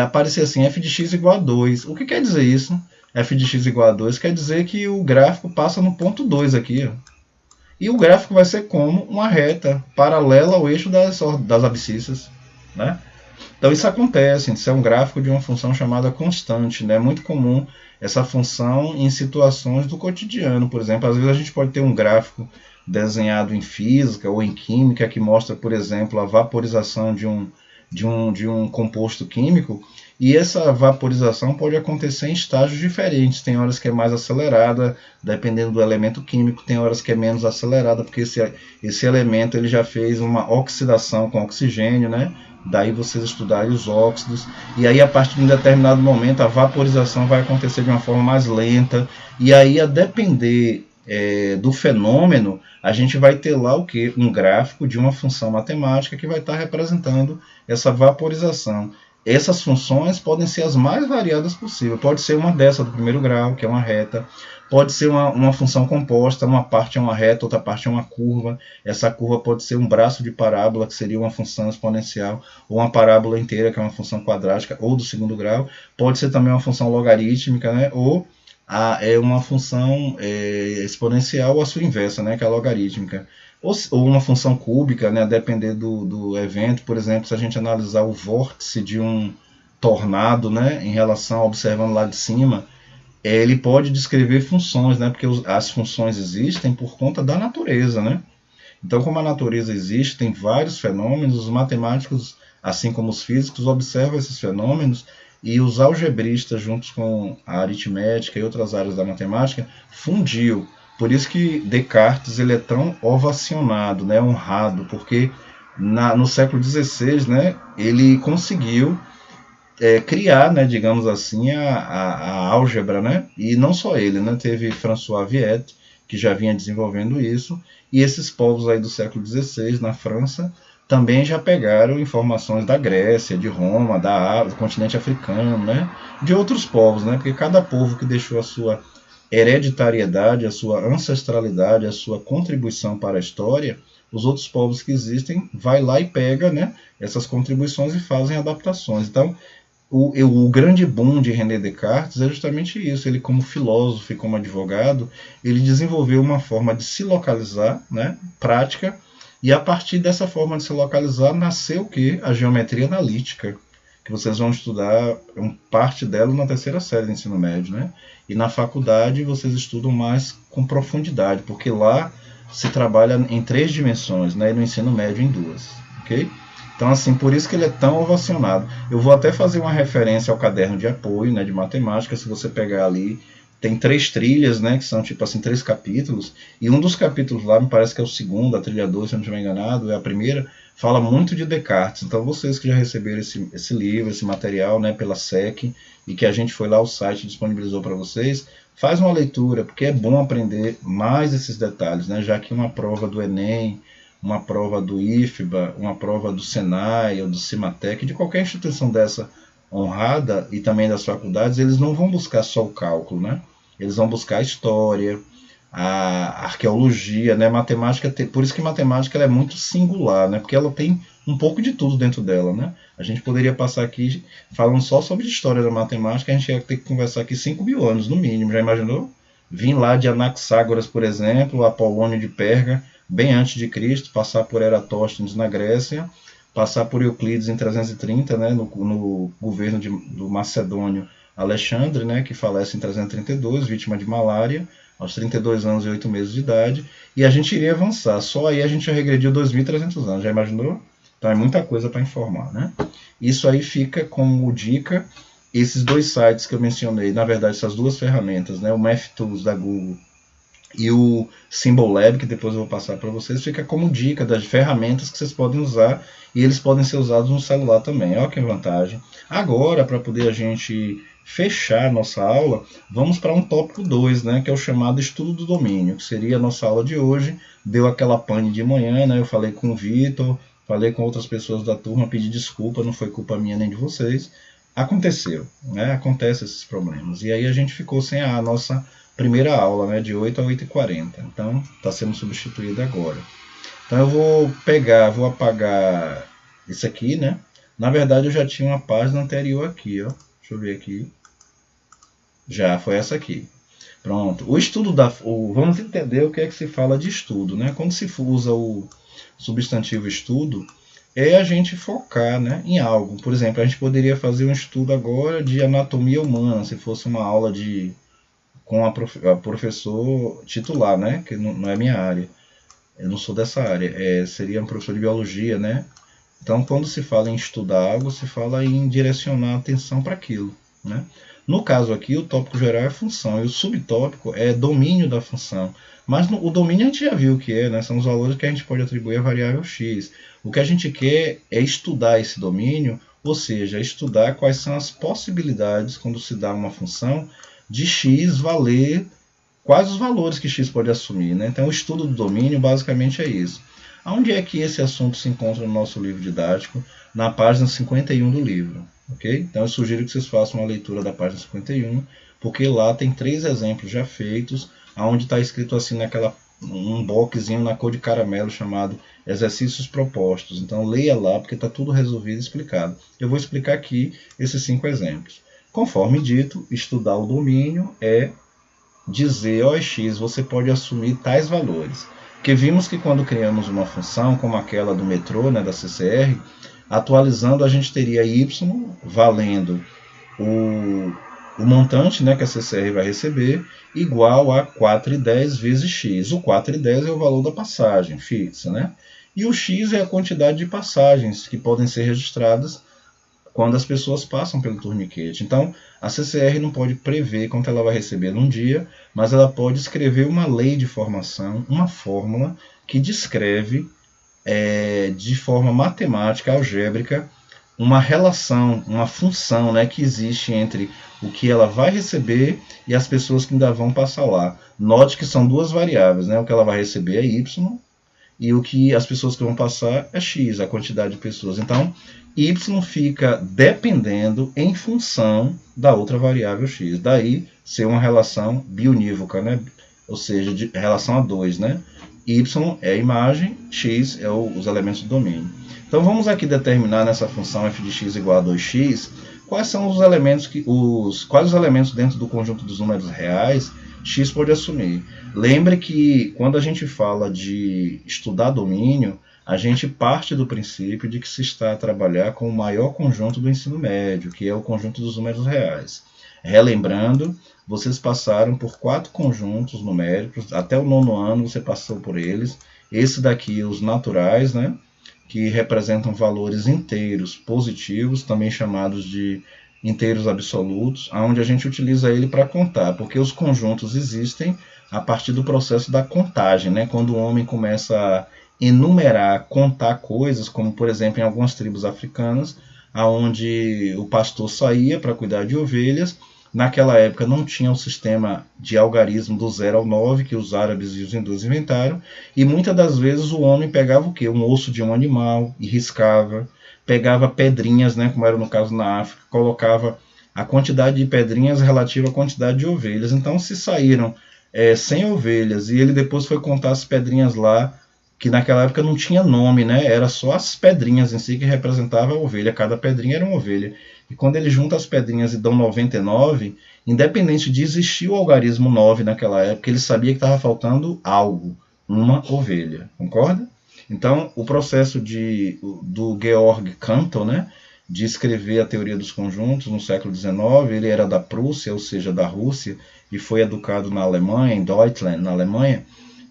aparecer assim, f de x igual a 2. O que quer dizer isso? F de x igual a 2 quer dizer que o gráfico passa no ponto 2 aqui, ó. E o gráfico vai ser como uma reta paralela ao eixo das abscissas, né? Então isso acontece, isso é um gráfico de uma função chamada constante, né? É muito comum essa função em situações do cotidiano, por exemplo. Às vezes a gente pode ter um gráfico desenhado em física ou em química que mostra, por exemplo, a vaporização de um composto químico, e essa vaporização pode acontecer em estágios diferentes. Tem horas que é mais acelerada, dependendo do elemento químico, tem horas que é menos acelerada, porque esse elemento ele já fez uma oxidação com oxigênio, né? Daí vocês estudarem os óxidos, e aí a partir de um determinado momento a vaporização vai acontecer de uma forma mais lenta, e aí a depender do fenômeno, a gente vai ter lá o que? Um gráfico de uma função matemática que vai estar representando essa vaporização. Essas funções podem ser as mais variadas possível. Pode ser uma dessa do primeiro grau, que é uma reta. Pode ser uma função composta, uma parte é uma reta, outra parte é uma curva. Essa curva pode ser um braço de parábola, que seria uma função exponencial, ou uma parábola inteira, que é uma função quadrática, ou do segundo grau. Pode ser também uma função logarítmica, né? Ou uma função exponencial ou a sua inversa, né? Que é a logarítmica. Ou uma função cúbica, né, a depender do evento. Por exemplo, se a gente analisar o vórtice de um tornado, né, em relação, observando lá de cima, ele pode descrever funções, né, porque as funções existem por conta da natureza, né? Então, como a natureza existe, tem vários fenômenos, os matemáticos, assim como os físicos, observam esses fenômenos, e os algebristas, juntos com a aritmética e outras áreas da matemática, fundiu. Por isso que Descartes ele é tão ovacionado, né, honrado, porque no século XVI, né, ele conseguiu criar, né, digamos assim, a álgebra, né, e não só ele, né, teve François Viette, que já vinha desenvolvendo isso, e esses povos aí do século XVI, na França, também já pegaram informações da Grécia, de Roma, do continente africano, né, de outros povos, né, porque cada povo que deixou a sua hereditariedade, a sua ancestralidade, a sua contribuição para a história, os outros povos que existem vai lá e pega, né, essas contribuições e fazem adaptações. Então, o grande boom de René Descartes é justamente isso. Ele, como filósofo e como advogado, ele desenvolveu uma forma de se localizar, né, prática, e a partir dessa forma de se localizar nasceu o quê? A geometria analítica, que vocês vão estudar parte dela na terceira série do ensino médio, né? E na faculdade vocês estudam mais com profundidade, porque lá se trabalha em 3 dimensões, né? E no ensino médio em 2, ok? Então, assim, por isso que ele é tão ovacionado. Eu vou até fazer uma referência ao caderno de apoio, né, de matemática. Se você pegar ali, tem 3 trilhas, né, que são tipo assim 3 capítulos, e um dos capítulos lá, me parece que é o segundo, a trilha 2, se eu não estiver enganado, é a primeira, fala muito de Descartes. Então, vocês que já receberam esse livro, esse material, né, pela SEC, e que a gente foi lá ao site e disponibilizou para vocês, faz uma leitura, porque é bom aprender mais esses detalhes, né, já que uma prova do Enem, uma prova do IFBA, uma prova do Senai ou do Cimatec, de qualquer instituição dessa honrada e também das faculdades, eles não vão buscar só o cálculo, né? Eles vão buscar a história, a arqueologia, né? Matemática, por isso que matemática ela é muito singular, né? Porque ela tem um pouco de tudo dentro dela, né? A gente poderia passar aqui falando só sobre história da matemática, a gente ia ter que conversar aqui 5.000 anos no mínimo, já imaginou? Vim lá de Anaxágoras, por exemplo, Apolônio de Perga, bem antes de Cristo, passar por Eratóstenes na Grécia, passar por Euclides em 330, né, no governo do Macedônio Alexandre, né, que falece em 332, vítima de malária, aos 32 anos e 8 meses de idade, e a gente iria avançar. Só aí a gente já regrediu 2.300 anos, já imaginou? Então é muita coisa para informar, né? Isso aí fica como dica, esses 2 sites que eu mencionei, na verdade essas 2 ferramentas, né, o MathTools da Google e o Symbol Lab, que depois eu vou passar para vocês, fica como dica das ferramentas que vocês podem usar, e eles podem ser usados no celular também. Olha que vantagem. Agora, para poder a gente fechar a nossa aula, vamos para um tópico 2, né, que é o chamado estudo do domínio, que seria a nossa aula de hoje. Deu aquela pane de manhã, né, eu falei com o Vitor, falei com outras pessoas da turma, pedi desculpa, não foi culpa minha nem de vocês. Aconteceu, né, acontecem esses problemas. E aí a gente ficou sem a nossa primeira aula, né, de 8 a 8h40. Então, está sendo substituída agora. Então, eu vou apagar isso aqui, né? Na verdade, eu já tinha uma página anterior aqui, ó. Deixa eu ver aqui. Já, foi essa aqui. Pronto. O estudo vamos entender o que é que se fala de estudo, né? Quando se usa o substantivo estudo, é a gente focar, né, em algo. Por exemplo, a gente poderia fazer um estudo agora de anatomia humana, se fosse uma aula com a professor titular, né, que não é minha área. Eu não sou dessa área. Seria um professor de biologia, né? Então, quando se fala em estudar algo, se fala em direcionar a atenção para aquilo, né? No caso aqui, o tópico geral é função e o subtópico é domínio da função. Mas o domínio a gente já viu o que é, né? São os valores que a gente pode atribuir à variável x. O que a gente quer é estudar esse domínio, ou seja, estudar quais são as possibilidades quando se dá uma função de x valer, quais os valores que x pode assumir, né? Então, o estudo do domínio basicamente é isso. Onde é que esse assunto se encontra no nosso livro didático? Na página 51 do livro, ok? Então, eu sugiro que vocês façam uma leitura da página 51, porque lá tem 3 exemplos já feitos, onde está escrito assim um boxzinho na cor de caramelo chamado exercícios propostos. Então, leia lá, porque está tudo resolvido e explicado. Eu vou explicar aqui esses 5 exemplos. Conforme dito, estudar o domínio é dizer, ó, x, você pode assumir tais valores. Porque vimos que quando criamos uma função, como aquela do metrô, né, da CCR, atualizando a gente teria y valendo o montante, né, que a CCR vai receber, igual a 4,10 vezes x. O 4,10 é o valor da passagem fixa, né? E o x é a quantidade de passagens que podem ser registradas quando as pessoas passam pelo torniquete. Então, a CCR não pode prever quanto ela vai receber num dia, mas ela pode escrever uma lei de formação, uma fórmula que descreve de forma matemática, algébrica, uma relação, uma função, né, que existe entre o que ela vai receber e as pessoas que ainda vão passar lá. Note que são 2 variáveis, né? O que ela vai receber é y e o que as pessoas que vão passar é x, a quantidade de pessoas. Então, y fica dependendo em função da outra variável x. Daí ser uma relação bionívoca, né? Ou seja, de relação a 2, né? y é a imagem, x é os elementos do domínio. Então vamos aqui determinar nessa função f de x igual a 2x, quais são os elementos quais os elementos dentro do conjunto dos números reais x pode assumir. Lembre que quando a gente fala de estudar domínio, a gente parte do princípio de que se está a trabalhar com o maior conjunto do ensino médio, que é o conjunto dos números reais. Relembrando, vocês passaram por 4 conjuntos numéricos, até o 9º ano você passou por eles. Esse daqui, os naturais, né, que representam valores inteiros positivos, também chamados de inteiros absolutos, onde a gente utiliza ele para contar, porque os conjuntos existem a partir do processo da contagem, né? Quando o homem começa a enumerar, contar coisas, como por exemplo em algumas tribos africanas, onde o pastor saía para cuidar de ovelhas. Naquela época não tinha o sistema de algarismo do 0 ao 9, que os árabes e os hindus inventaram, e muitas das vezes o homem pegava o quê? Um osso de um animal e riscava, pegava pedrinhas, né, como era no caso na África, colocava a quantidade de pedrinhas relativa à quantidade de ovelhas. Então, se saíram 100 ovelhas e ele depois foi contar as pedrinhas lá, que naquela época não tinha nome, né? Era só as pedrinhas em si que representavam a ovelha, cada pedrinha era uma ovelha. E quando ele junta as pedrinhas e dão 99, independente de existir o algarismo 9 naquela época, ele sabia que estava faltando algo, uma ovelha, concorda? Então, o processo do Georg Cantor, né, de escrever a teoria dos conjuntos no século XIX, ele era da Prússia, ou seja, da Rússia, e foi educado na Alemanha, em Deutschland, na Alemanha,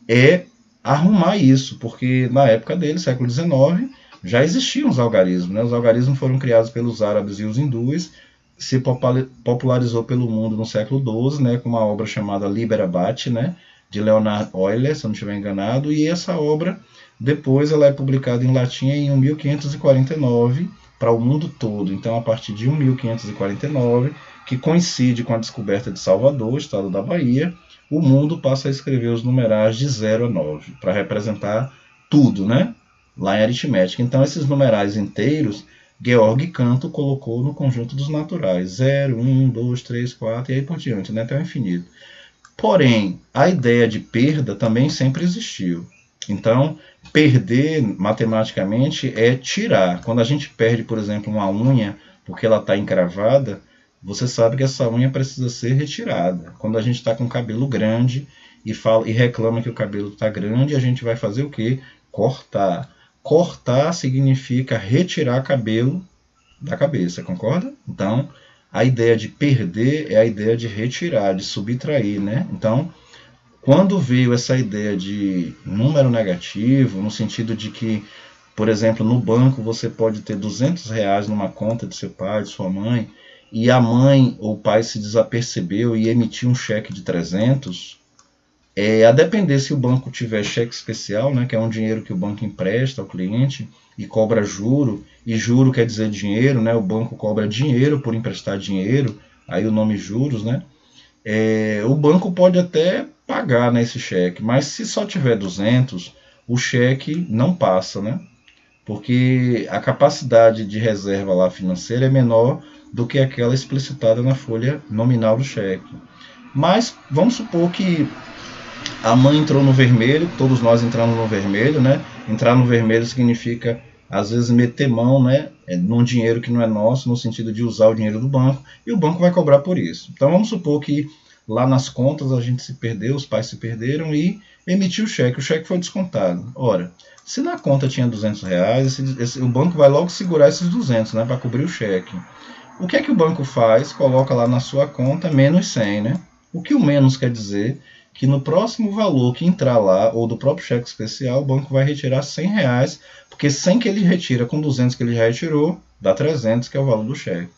é arrumar isso, porque na época dele, século XIX, já existiam os algarismos, né? Os algarismos foram criados pelos árabes e os hindus, se popularizou pelo mundo no século XII, né, com uma obra chamada Liber Abaci, né, de Leonhard Euler, se eu não estiver enganado, e essa obra depois ela é publicada em latim em 1549 para o mundo todo. Então, a partir de 1549, que coincide com a descoberta de Salvador, estado da Bahia, o mundo passa a escrever os numerais de 0 a 9, para representar tudo, né? Lá em aritmética. Então, esses numerais inteiros, Georg Cantor colocou no conjunto dos naturais. 0, 1, 2, 3, 4 e aí por diante, né? Até o infinito. Porém, a ideia de perda também sempre existiu. Então, perder matematicamente é tirar. Quando a gente perde, por exemplo, uma unha porque ela está encravada, você sabe que essa unha precisa ser retirada. Quando a gente está com o cabelo grande e reclama que o cabelo está grande, a gente vai fazer o quê? Cortar. Cortar significa retirar cabelo da cabeça, concorda? Então, a ideia de perder é a ideia de retirar, de subtrair, né? Então, quando veio essa ideia de número negativo, no sentido de que, por exemplo, no banco você pode ter R$200 numa conta de seu pai, de sua mãe, e a mãe ou o pai se desapercebeu e emitiu um cheque de 300, a depender se o banco tiver cheque especial, né, que é um dinheiro que o banco empresta ao cliente e cobra juro, e juro quer dizer dinheiro, né, o banco cobra dinheiro por emprestar dinheiro, aí o nome juros, né, o banco pode até pagar, né, esse cheque, mas se só tiver 200, o cheque não passa, né, porque a capacidade de reserva lá financeira é menor do que aquela explicitada na folha nominal do cheque. Mas vamos supor que a mãe entrou no vermelho, todos nós entramos no vermelho, né? Entrar no vermelho significa, às vezes, meter mão, né, num dinheiro que não é nosso, no sentido de usar o dinheiro do banco, e o banco vai cobrar por isso. Então vamos supor que lá nas contas a gente se perdeu, os pais se perderam e emitiu o cheque foi descontado. Ora, se na conta tinha R$200, o banco vai logo segurar esses 200, né, para cobrir o cheque. O que é que o banco faz? Coloca lá na sua conta menos 100, né? O que o menos quer dizer que no próximo valor que entrar lá, ou do próprio cheque especial, o banco vai retirar R$100, porque 100 que ele retira com 200 que ele já retirou, dá 300, que é o valor do cheque.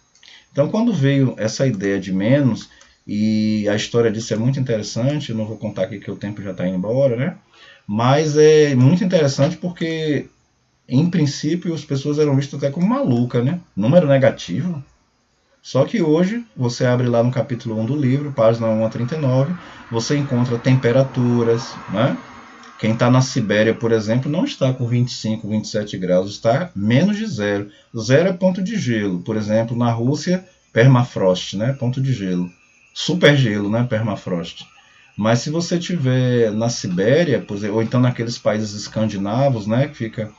Então, quando veio essa ideia de menos, e a história disso é muito interessante, eu não vou contar aqui que o tempo já está indo embora, né? Mas é muito interessante porque, em princípio, as pessoas eram vistas até como malucas, né? Número negativo. Só que hoje, você abre lá no capítulo 1 do livro, página 1 a 39, você encontra temperaturas, né? Quem está na Sibéria, por exemplo, não está com 25, 27 graus, está menos de zero. Zero é ponto de gelo. Por exemplo, na Rússia, permafrost, né? Ponto de gelo. Supergelo, né? Permafrost. Mas se você tiver na Sibéria, por exemplo, ou então naqueles países escandinavos, né, que fica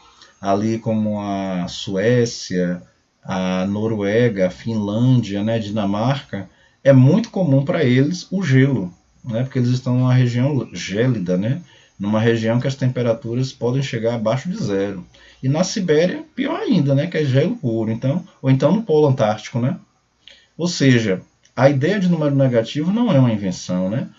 ali como a Suécia, a Noruega, a Finlândia, né, Dinamarca, é muito comum para eles o gelo, né, porque eles estão numa região gélida, né, numa região que as temperaturas podem chegar abaixo de zero. E na Sibéria, pior ainda, né, que é gelo puro, então, ou então no Polo Antártico, né? Ou seja, a ideia de número negativo não é uma invenção, né?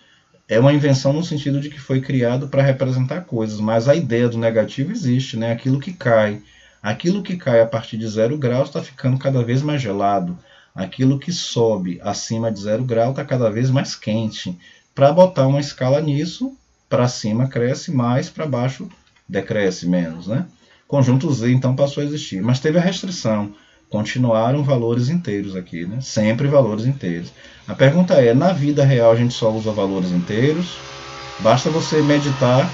É uma invenção no sentido de que foi criado para representar coisas, mas a ideia do negativo existe, né? Aquilo que cai. Aquilo que cai a partir de 0 graus está ficando cada vez mais gelado. Aquilo que sobe acima de 0 grau está cada vez mais quente. Para botar uma escala nisso, para cima cresce mais, para baixo decresce menos, né? Conjunto Z então passou a existir, mas teve a restrição. Continuaram valores inteiros aqui, né? Sempre valores inteiros. A pergunta é, na vida real a gente só usa valores inteiros? Basta você meditar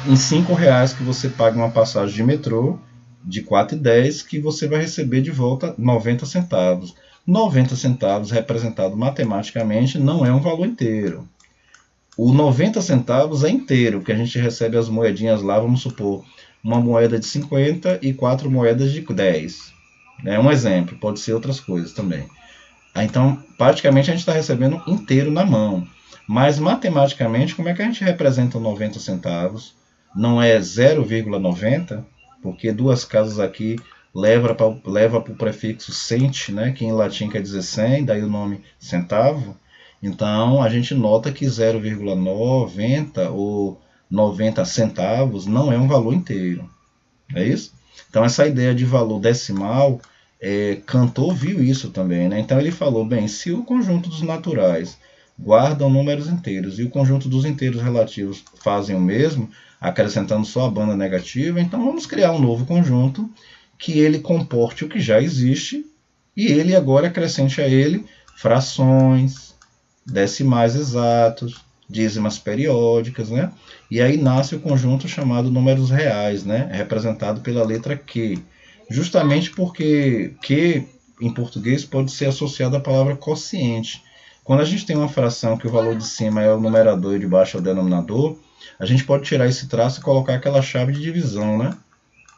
em R$ 5 que você paga uma passagem de metrô de 4,10 que você vai receber de volta 90 centavos. 90 centavos representado matematicamente não é um valor inteiro. O 90 centavos é inteiro, porque a gente recebe as moedinhas lá, vamos supor, uma moeda de 50 e 4 moedas de 10. É um exemplo, pode ser outras coisas também. Então, praticamente a gente está recebendo inteiro na mão. Mas matematicamente, como é que a gente representa 90 centavos? Não é 0,90, porque duas casas aqui leva para o prefixo cent, né, que em latim quer dizer 100, daí o nome centavo. Então, a gente nota que 0,90 ou 90 centavos não é um valor inteiro. É isso? Então, essa ideia de valor decimal, Cantor viu isso também, né? Então ele falou, bem, se o conjunto dos naturais guardam números inteiros e o conjunto dos inteiros relativos fazem o mesmo, acrescentando só a banda negativa, então vamos criar um novo conjunto que ele comporte o que já existe e ele agora acrescente a ele frações, decimais exatos, dízimas periódicas, né? E aí nasce o conjunto chamado números reais, né? Representado pela letra Q. Justamente porque Q em português pode ser associado à palavra quociente. Quando a gente tem uma fração que o valor de cima é o numerador e de baixo é o denominador, a gente pode tirar esse traço e colocar aquela chave de divisão, né?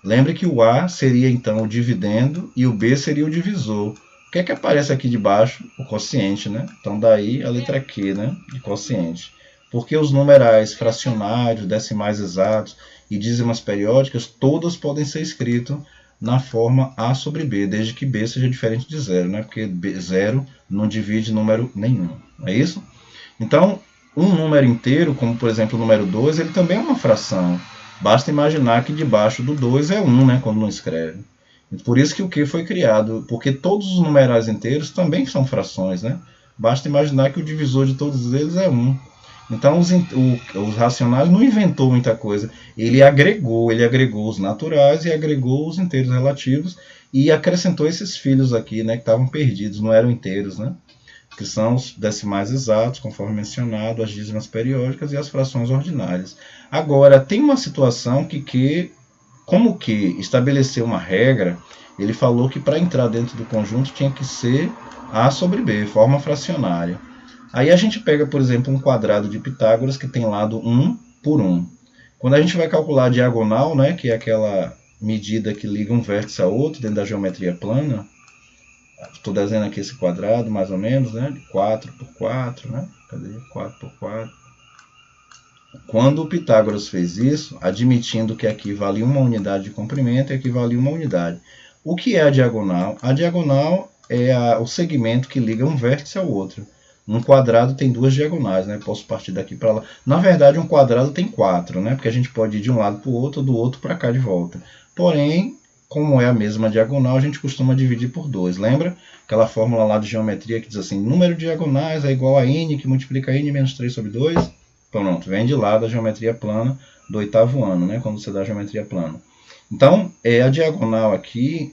Lembre que o A seria então o dividendo e o B seria o divisor. O que é que aparece aqui de baixo? O quociente, né? Então daí a letra Q, né? De quociente. Porque os numerais fracionários, decimais exatos e dízimas periódicas, todos podem ser escritos na forma A sobre B, desde que B seja diferente de zero, né? Porque zero não divide número nenhum. É isso? Então, um número inteiro, como por exemplo o número 2, ele também é uma fração. Basta imaginar que debaixo do 2 é 1, né, quando não escreve. Por isso que o Q foi criado, porque todos os numerais inteiros também são frações, né? Basta imaginar que o divisor de todos eles é 1. Então os racionais não inventou muita coisa. Ele agregou os naturais e agregou os inteiros relativos e acrescentou esses filhos aqui, né, que estavam perdidos, não eram inteiros, né? Que são os decimais exatos, conforme mencionado, as dízimas periódicas e as frações ordinárias. Agora, tem uma situação que como que estabeleceu uma regra, ele falou que para entrar dentro do conjunto tinha que ser A sobre B, forma fracionária. Aí a gente pega, por exemplo, um quadrado de Pitágoras que tem lado 1 por 1. Quando a gente vai calcular a diagonal, né, que é aquela medida que liga um vértice a outro dentro da geometria plana, estou desenhando aqui esse quadrado, mais ou menos, né, de 4 por 4, né? Cadê? 4 por 4. Quando o Pitágoras fez isso, admitindo que aqui valia uma unidade de comprimento e aqui valia uma unidade. O que é a diagonal? A diagonal é o segmento que liga um vértice ao outro. Um quadrado tem duas diagonais, né? Posso partir daqui para lá. Na verdade, um quadrado tem 4, né? Porque a gente pode ir de um lado para o outro, do outro para cá de volta. Porém, como é a mesma diagonal, a gente costuma dividir por 2. Lembra aquela fórmula lá de geometria que diz assim, número de diagonais é igual a n, que multiplica n menos 3 sobre 2? Pronto, vem de lá da geometria plana do 8º ano, né, quando você dá geometria plana. Então, a diagonal aqui,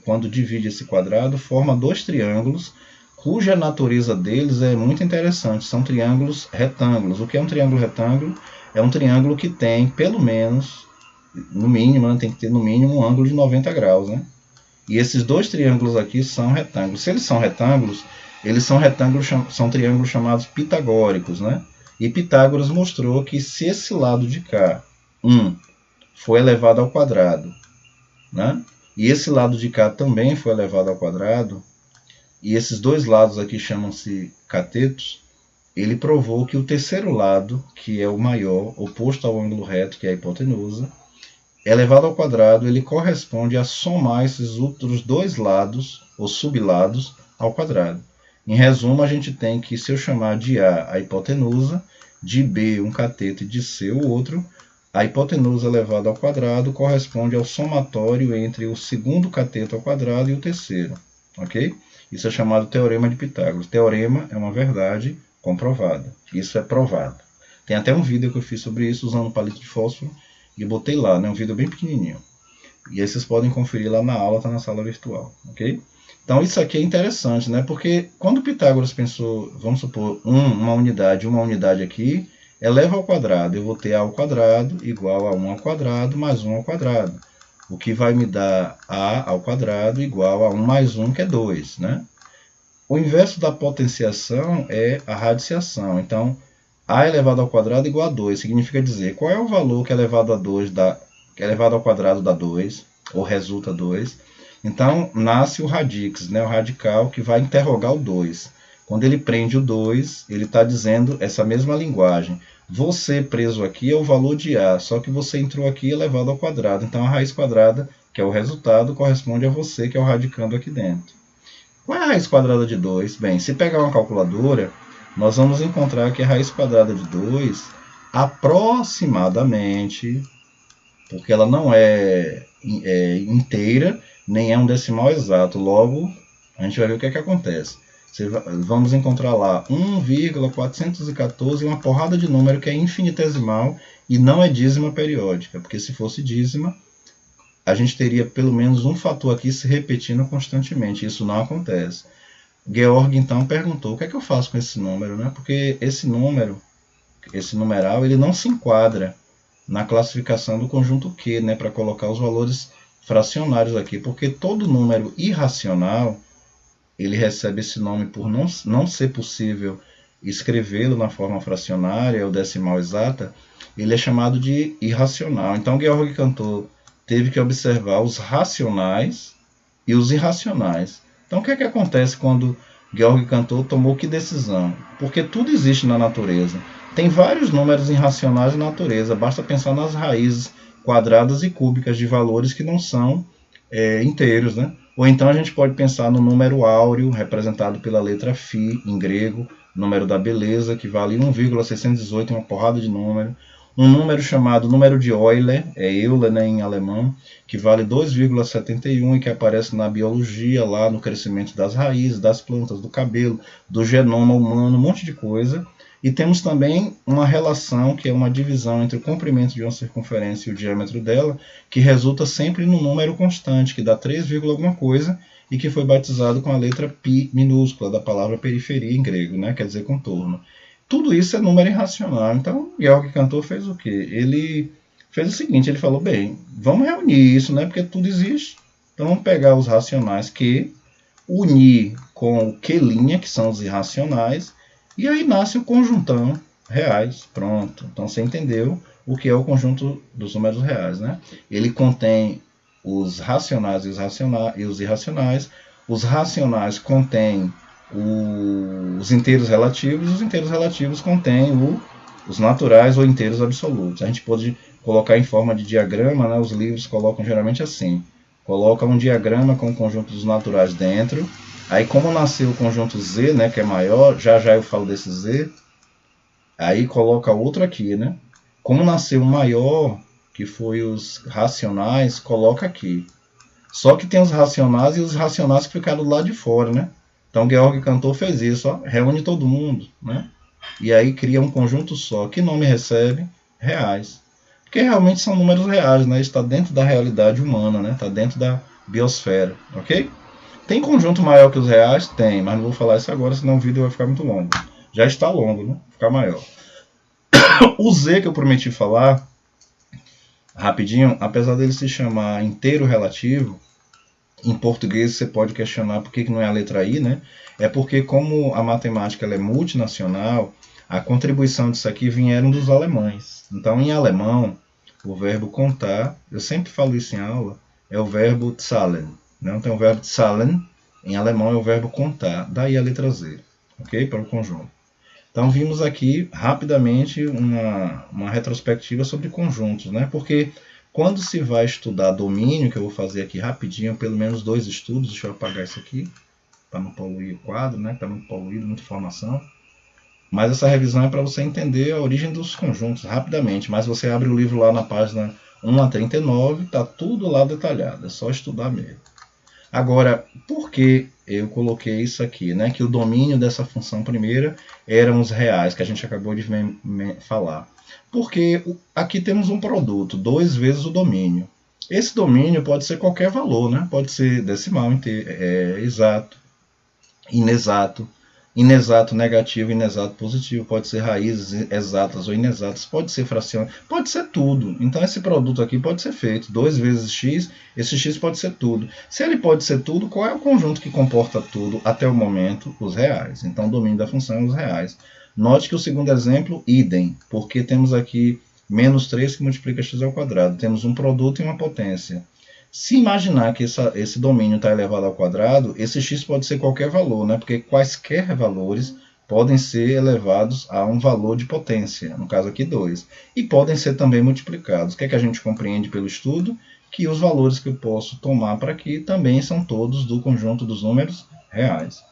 quando divide esse quadrado, forma dois triângulos, cuja natureza deles é muito interessante. São triângulos retângulos. O que é um triângulo retângulo? É um triângulo que tem, pelo menos, no mínimo, né, tem que ter no mínimo um ângulo de 90 graus. Né? E esses dois triângulos aqui são retângulos. Se eles são retângulos, são triângulos chamados pitagóricos, né? E Pitágoras mostrou que se esse lado de cá, 1, foi elevado ao quadrado, né? E esse lado de cá também foi elevado ao quadrado, e esses dois lados aqui chamam-se catetos, ele provou que o terceiro lado, que é o maior, oposto ao ângulo reto, que é a hipotenusa, elevado ao quadrado, ele corresponde a somar esses outros dois lados, ou sublados, ao quadrado. Em resumo, a gente tem que, se eu chamar de A a hipotenusa, de B um cateto e de C o outro, a hipotenusa elevada ao quadrado corresponde ao somatório entre o segundo cateto ao quadrado e o terceiro. Ok? Isso é chamado Teorema de Pitágoras. Teorema é uma verdade comprovada. Isso é provado. Tem até um vídeo que eu fiz sobre isso usando palito de fósforo e botei lá, né? Um vídeo bem pequenininho. E aí vocês podem conferir lá na aula, está na sala virtual. Ok? Então isso aqui é interessante, né? Porque quando Pitágoras pensou, vamos supor, uma unidade aqui, eleva ao quadrado, eu vou ter A ao quadrado igual a 1 ao quadrado mais 1 ao quadrado. O que vai me dar A ao quadrado igual a 1 mais 1, que é 2, né? O inverso da potenciação é a radiciação. Então, A elevado ao quadrado igual a 2. Significa dizer, qual é o valor que elevado a 2 dá, que elevado ao quadrado dá 2, ou resulta 2. Então, nasce o radix, né, o radical, que vai interrogar o 2. Quando ele prende o 2, ele está dizendo essa mesma linguagem. Você preso aqui é o valor de A, só que você entrou aqui elevado ao quadrado. Então, a raiz quadrada, que é o resultado, corresponde a você, que é o radicando aqui dentro. Qual é a raiz quadrada de 2? Bem, se pegar uma calculadora, nós vamos encontrar que a raiz quadrada de 2, aproximadamente, porque ela não é inteira, nem é um decimal exato. Logo, a gente vai ver o que é que acontece. Vamos encontrar lá 1,414, uma porrada de número que é infinitesimal e não é dízima periódica, porque se fosse dízima, a gente teria pelo menos um fator aqui se repetindo constantemente. Isso não acontece. Georg então perguntou, o que é que eu faço com esse número, né? Porque esse número, esse numeral, ele não se enquadra na classificação do conjunto Q, né? Para colocar os valores fracionários aqui, porque todo número irracional, ele recebe esse nome por não ser possível escrevê-lo na forma fracionária ou decimal exata, ele é chamado de irracional. Então Georg Cantor teve que observar os racionais e os irracionais. Então, o que é que acontece quando Georg Cantor tomou que decisão? Porque tudo existe na natureza. Tem vários números irracionais na natureza, basta pensar nas raízes quadradas e cúbicas de valores que não são inteiros, né? Ou então a gente pode pensar no número áureo, representado pela letra φ em grego, número da beleza, que vale 1,618, uma porrada de número. Um número chamado número de Euler, Euler, né, em alemão, que vale 2,71 e que aparece na biologia, lá no crescimento das raízes, das plantas, do cabelo, do genoma humano, um monte de coisa. E temos também uma relação, que é uma divisão entre o comprimento de uma circunferência e o diâmetro dela, que resulta sempre num número constante, que dá 3, alguma coisa, e que foi batizado com a letra π minúscula, da palavra periferia em grego, né, quer dizer contorno. Tudo isso é número irracional. Então, Georg Cantor fez o quê? Ele fez o seguinte, ele falou, bem, vamos reunir isso, né, porque tudo existe. Então, vamos pegar os racionais Q, unir com o Q', que são os irracionais, e aí nasce o conjuntão reais. Pronto. Então, você entendeu o que é o conjunto dos números reais, né? Ele contém os racionais e os irracionais. Os racionais contêm os inteiros relativos, e os inteiros relativos contêm os naturais ou inteiros absolutos. A gente pode colocar em forma de diagrama, né? Os livros colocam geralmente assim. Coloca um diagrama com o conjunto dos naturais dentro. Aí, como nasceu o conjunto Z, né, que é maior, já eu falo desse Z, aí coloca outro aqui, né? Como nasceu o maior, que foi os racionais, coloca aqui. Só que tem os racionais e os racionais que ficaram do lado de fora, né? Então, Georg Cantor fez isso, ó, reúne todo mundo, né? E aí cria um conjunto só. Que nome recebe? Reais. Porque realmente são números reais, né? Está dentro da realidade humana, né? Está dentro da biosfera, ok? Tem conjunto maior que os reais? Tem, mas não vou falar isso agora, senão o vídeo vai ficar muito longo. Já está longo, né? Vai ficar maior. O Z que eu prometi falar, rapidinho, apesar dele se chamar inteiro relativo, em português você pode questionar por que não é a letra I, né? É porque como a matemática ela é multinacional, A contribuição disso aqui vieram dos alemães. Então, em alemão, o verbo contar, eu sempre falo isso em aula, é o verbo zahlen. Não tem o verbo zahlen, em alemão é o verbo contar. Daí a letra Z, ok? Para o conjunto. Então, vimos aqui rapidamente uma retrospectiva sobre conjuntos, né? Porque quando se vai estudar domínio, que eu vou fazer aqui rapidinho, pelo menos 2 estudos, deixa eu apagar isso aqui, para não poluir o quadro, né? Está muito poluído, muita informação. Mas essa revisão é para você entender a origem dos conjuntos rapidamente. Mas você abre o livro lá na página 1 a 39, está tudo lá detalhado, é só estudar mesmo. Agora, por que eu coloquei isso aqui? Né? Que o domínio dessa função primeira eram os reais, que a gente acabou de falar. Porque aqui temos um produto, 2 vezes o domínio. Esse domínio pode ser qualquer valor, né? Pode ser decimal, exato, inexato, inexato negativo, inexato positivo, pode ser raízes exatas ou inexatas, pode ser fração, pode ser tudo. Então esse produto aqui pode ser feito 2 vezes x, esse x pode ser tudo. Se ele pode ser tudo, qual é o conjunto que comporta tudo até o momento? Os reais. Então o domínio da função é os reais. Note que o segundo exemplo, idem, porque temos aqui menos 3 que multiplica x ao quadrado. Temos um produto e uma potência. Se imaginar que esse domínio está elevado ao quadrado, esse x pode ser qualquer valor, né? Porque quaisquer valores podem ser elevados a um valor de potência, no caso aqui 2, e podem ser também multiplicados. O que é que a gente compreende pelo estudo? Que os valores que eu posso tomar para aqui também são todos do conjunto dos números reais.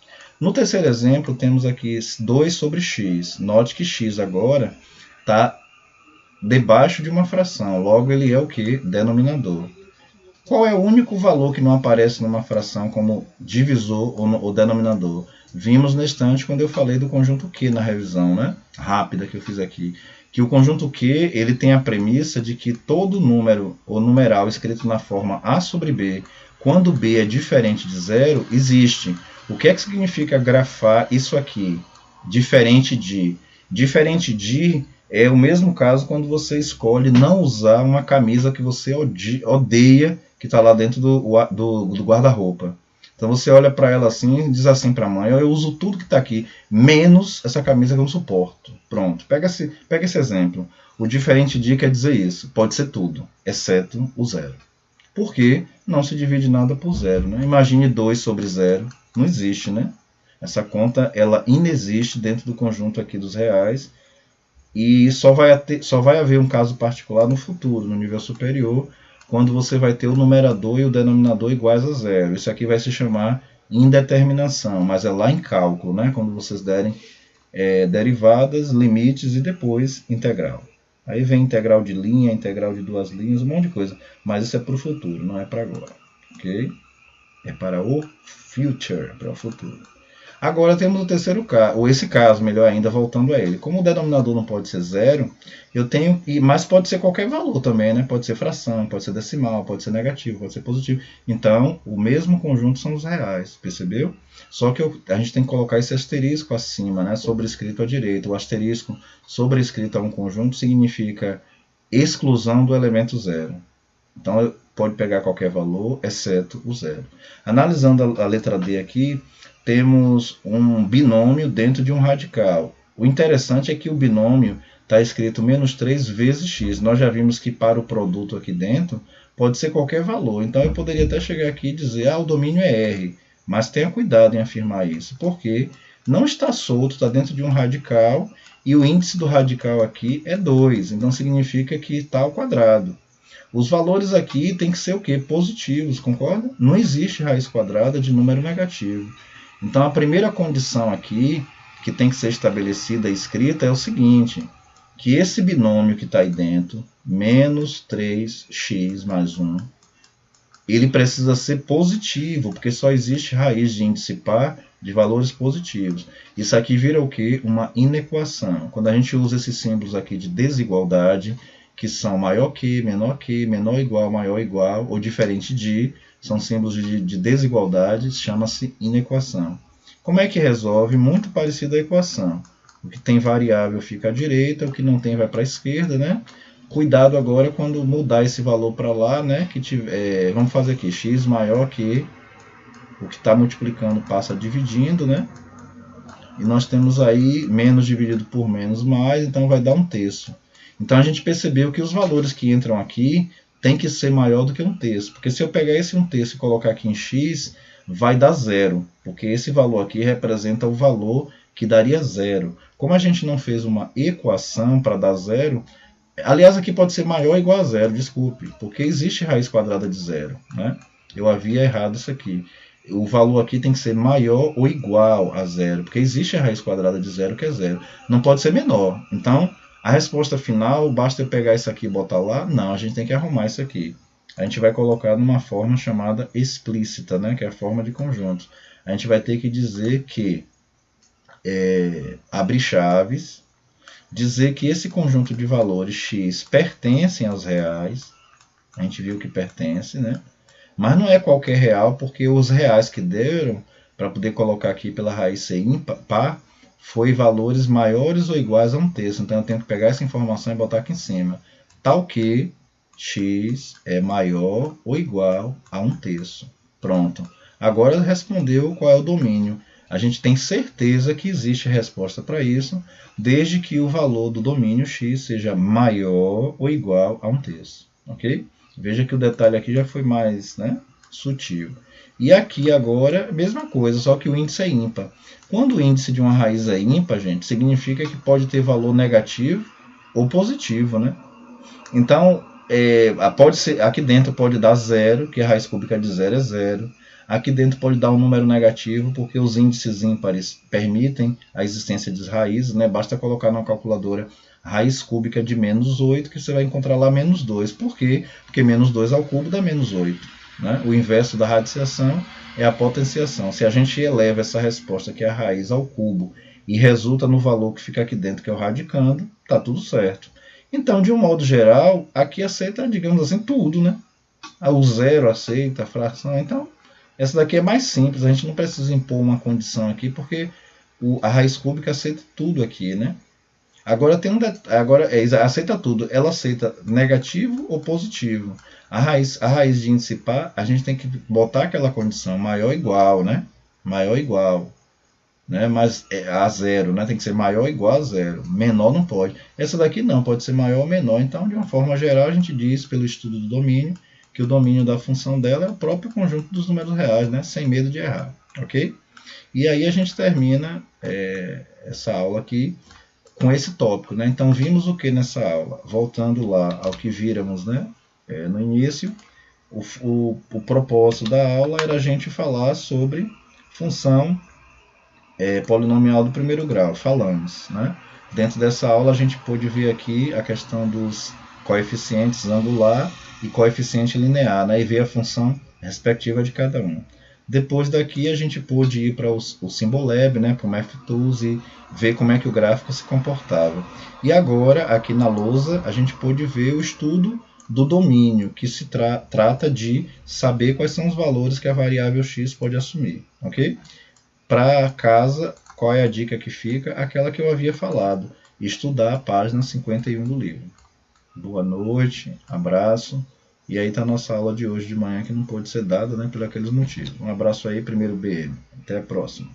No terceiro exemplo, temos aqui 2 sobre x. Note que x agora está debaixo de uma fração, logo ele é o que? Denominador. Qual é o único valor que não aparece numa fração como divisor ou denominador? Vimos na estante quando eu falei do conjunto Q na revisão, né? Rápida que eu fiz aqui. Que o conjunto Q ele tem a premissa de que todo número ou numeral escrito na forma A sobre B, quando B é diferente de zero, existe. O que é que significa grafar isso aqui? Diferente de. Diferente de é o mesmo caso quando você escolhe não usar uma camisa que você odeia, que está lá dentro do guarda-roupa. Então você olha para ela assim e diz assim para a mãe, eu uso tudo que está aqui, menos essa camisa que eu não suporto. Pronto, pega esse exemplo. O diferente de quer dizer isso, pode ser tudo, exceto o zero. Porque não se divide nada por zero. Né? Imagine 2 sobre 0, não existe, né? Essa conta ela inexiste dentro do conjunto aqui dos reais, e só vai haver um caso particular no futuro, no nível superior, quando você vai ter o numerador e o denominador iguais a zero. Isso aqui vai se chamar indeterminação, mas é lá em cálculo, né? Quando vocês derem derivadas, limites e depois integral. Aí vem integral de linha, integral de 2 linhas, um monte de coisa. Mas isso é para o futuro, não é para agora. Ok? É para o future, para o futuro. Agora temos o terceiro caso, ou esse caso, melhor ainda, voltando a ele. Como o denominador não pode ser zero, eu tenho, mas pode ser qualquer valor também, né? Pode ser fração, pode ser decimal, pode ser negativo, pode ser positivo. Então, o mesmo conjunto são os reais, percebeu? Só que a gente tem que colocar esse asterisco acima, né? Sobrescrito à direita. O asterisco sobrescrito a um conjunto significa exclusão do elemento zero. Então, pode pegar qualquer valor, exceto o zero. Analisando a letra D aqui, temos um binômio dentro de um radical. O interessante é que o binômio está escrito menos 3 vezes x. Nós já vimos que para o produto aqui dentro pode ser qualquer valor. Então eu poderia até chegar aqui e dizer, o domínio é R. Mas tenha cuidado em afirmar isso, porque não está solto, está dentro de um radical, e o índice do radical aqui é 2. Então significa que está ao quadrado. Os valores aqui têm que ser o quê? Positivos, concorda? Não existe raiz quadrada de número negativo. Então, a primeira condição aqui, que tem que ser estabelecida e escrita, é o seguinte, que esse binômio que está aí dentro, menos 3x mais 1, ele precisa ser positivo, porque só existe raiz de índice par de valores positivos. Isso aqui vira o quê? Uma inequação. Quando a gente usa esses símbolos aqui de desigualdade, que são maior que, menor igual, maior igual, ou diferente de, são símbolos de desigualdade, chama-se inequação. Como é que resolve? Muito parecido à equação. O que tem variável fica à direita, o que não tem vai para a esquerda, né? Cuidado agora quando mudar esse valor para lá, né? Vamos fazer aqui, x maior que o que está multiplicando passa dividindo, né? e nós temos aí menos dividido por menos mais, então vai dar 1/3. Então a gente percebeu que os valores que entram aqui tem que ser maior do que 1/3, porque se eu pegar esse 1/3 e colocar aqui em x, vai dar 0, porque esse valor aqui representa o valor que daria 0. Como a gente não fez uma equação para dar 0, aliás, aqui pode ser maior ou igual a 0, desculpe, porque existe raiz quadrada de 0, né? Eu havia errado isso aqui. O valor aqui tem que ser maior ou igual a 0, porque existe a raiz quadrada de 0, que é 0. Não pode ser menor. Então, a resposta final, basta eu pegar isso aqui e botar lá? Não, a gente tem que arrumar isso aqui. A gente vai colocar numa forma chamada explícita, né? Que é a forma de conjuntos. A gente vai ter que dizer que, abre chaves, dizer que esse conjunto de valores x pertencem aos reais. A gente viu que pertence, né? Mas não é qualquer real, porque os reais que deram, para poder colocar aqui pela raiz ser par, foi valores maiores ou iguais a 1/3. Então eu tenho que pegar essa informação e botar aqui em cima. Tal que x é maior ou igual a 1/3. Pronto. Agora respondeu qual é o domínio. A gente tem certeza que existe resposta para isso, desde que o valor do domínio x seja maior ou igual a 1/3. Ok? Veja que o detalhe aqui já foi mais, né, sutil. E aqui agora, mesma coisa, só que o índice é ímpar. Quando o índice de uma raiz é ímpar, gente, significa que pode ter valor negativo ou positivo, né? Então, pode ser, aqui dentro pode dar 0, que a raiz cúbica de 0 é 0. Aqui dentro pode dar um número negativo, porque os índices ímpares permitem a existência de raízes, né? Basta colocar na calculadora raiz cúbica de menos 8, que você vai encontrar lá menos 2. Por quê? Porque menos 2 ao cubo dá menos 8. Né? O inverso da radiciação é a potenciação. Se a gente eleva essa resposta, que é a raiz, ao cubo, e resulta no valor que fica aqui dentro, que é o radicando, está tudo certo. Então, de um modo geral, aqui aceita, digamos assim, tudo, né? O zero aceita, a fração. Então, essa daqui é mais simples, a gente não precisa impor uma condição aqui, porque a raiz cúbica aceita tudo aqui, né? Agora aceita tudo. Ela aceita negativo ou positivo. A raiz de índice par, a gente tem que botar aquela condição maior ou igual, né? Maior ou igual, né? Mas a 0, né? Tem que ser maior ou igual a 0. Menor não pode. Essa daqui não, pode ser maior ou menor. Então, de uma forma geral, a gente diz, pelo estudo do domínio, que o domínio da função dela é o próprio conjunto dos números reais, né? Sem medo de errar, ok? E aí a gente termina essa aula aqui com esse tópico, né? Então vimos o que nessa aula? Voltando lá ao que víramos, né? No início, o propósito da aula era a gente falar sobre função polinomial do primeiro grau, falamos, né? Dentro dessa aula a gente pôde ver aqui a questão dos coeficientes angular e coeficiente linear, né? E ver a função respectiva de cada um. Depois daqui a gente pôde ir para o Symbolab, né, para o MathTools, e ver como é que o gráfico se comportava. E agora, aqui na lousa, a gente pôde ver o estudo do domínio, que se trata de saber quais são os valores que a variável x pode assumir. Ok? Para casa, qual é a dica que fica? Aquela que eu havia falado, estudar a página 51 do livro. Boa noite, abraço. E aí está a nossa aula de hoje de manhã, que não pôde ser dada, né, por aqueles motivos. Um abraço aí, primeiro BM. Até a próxima.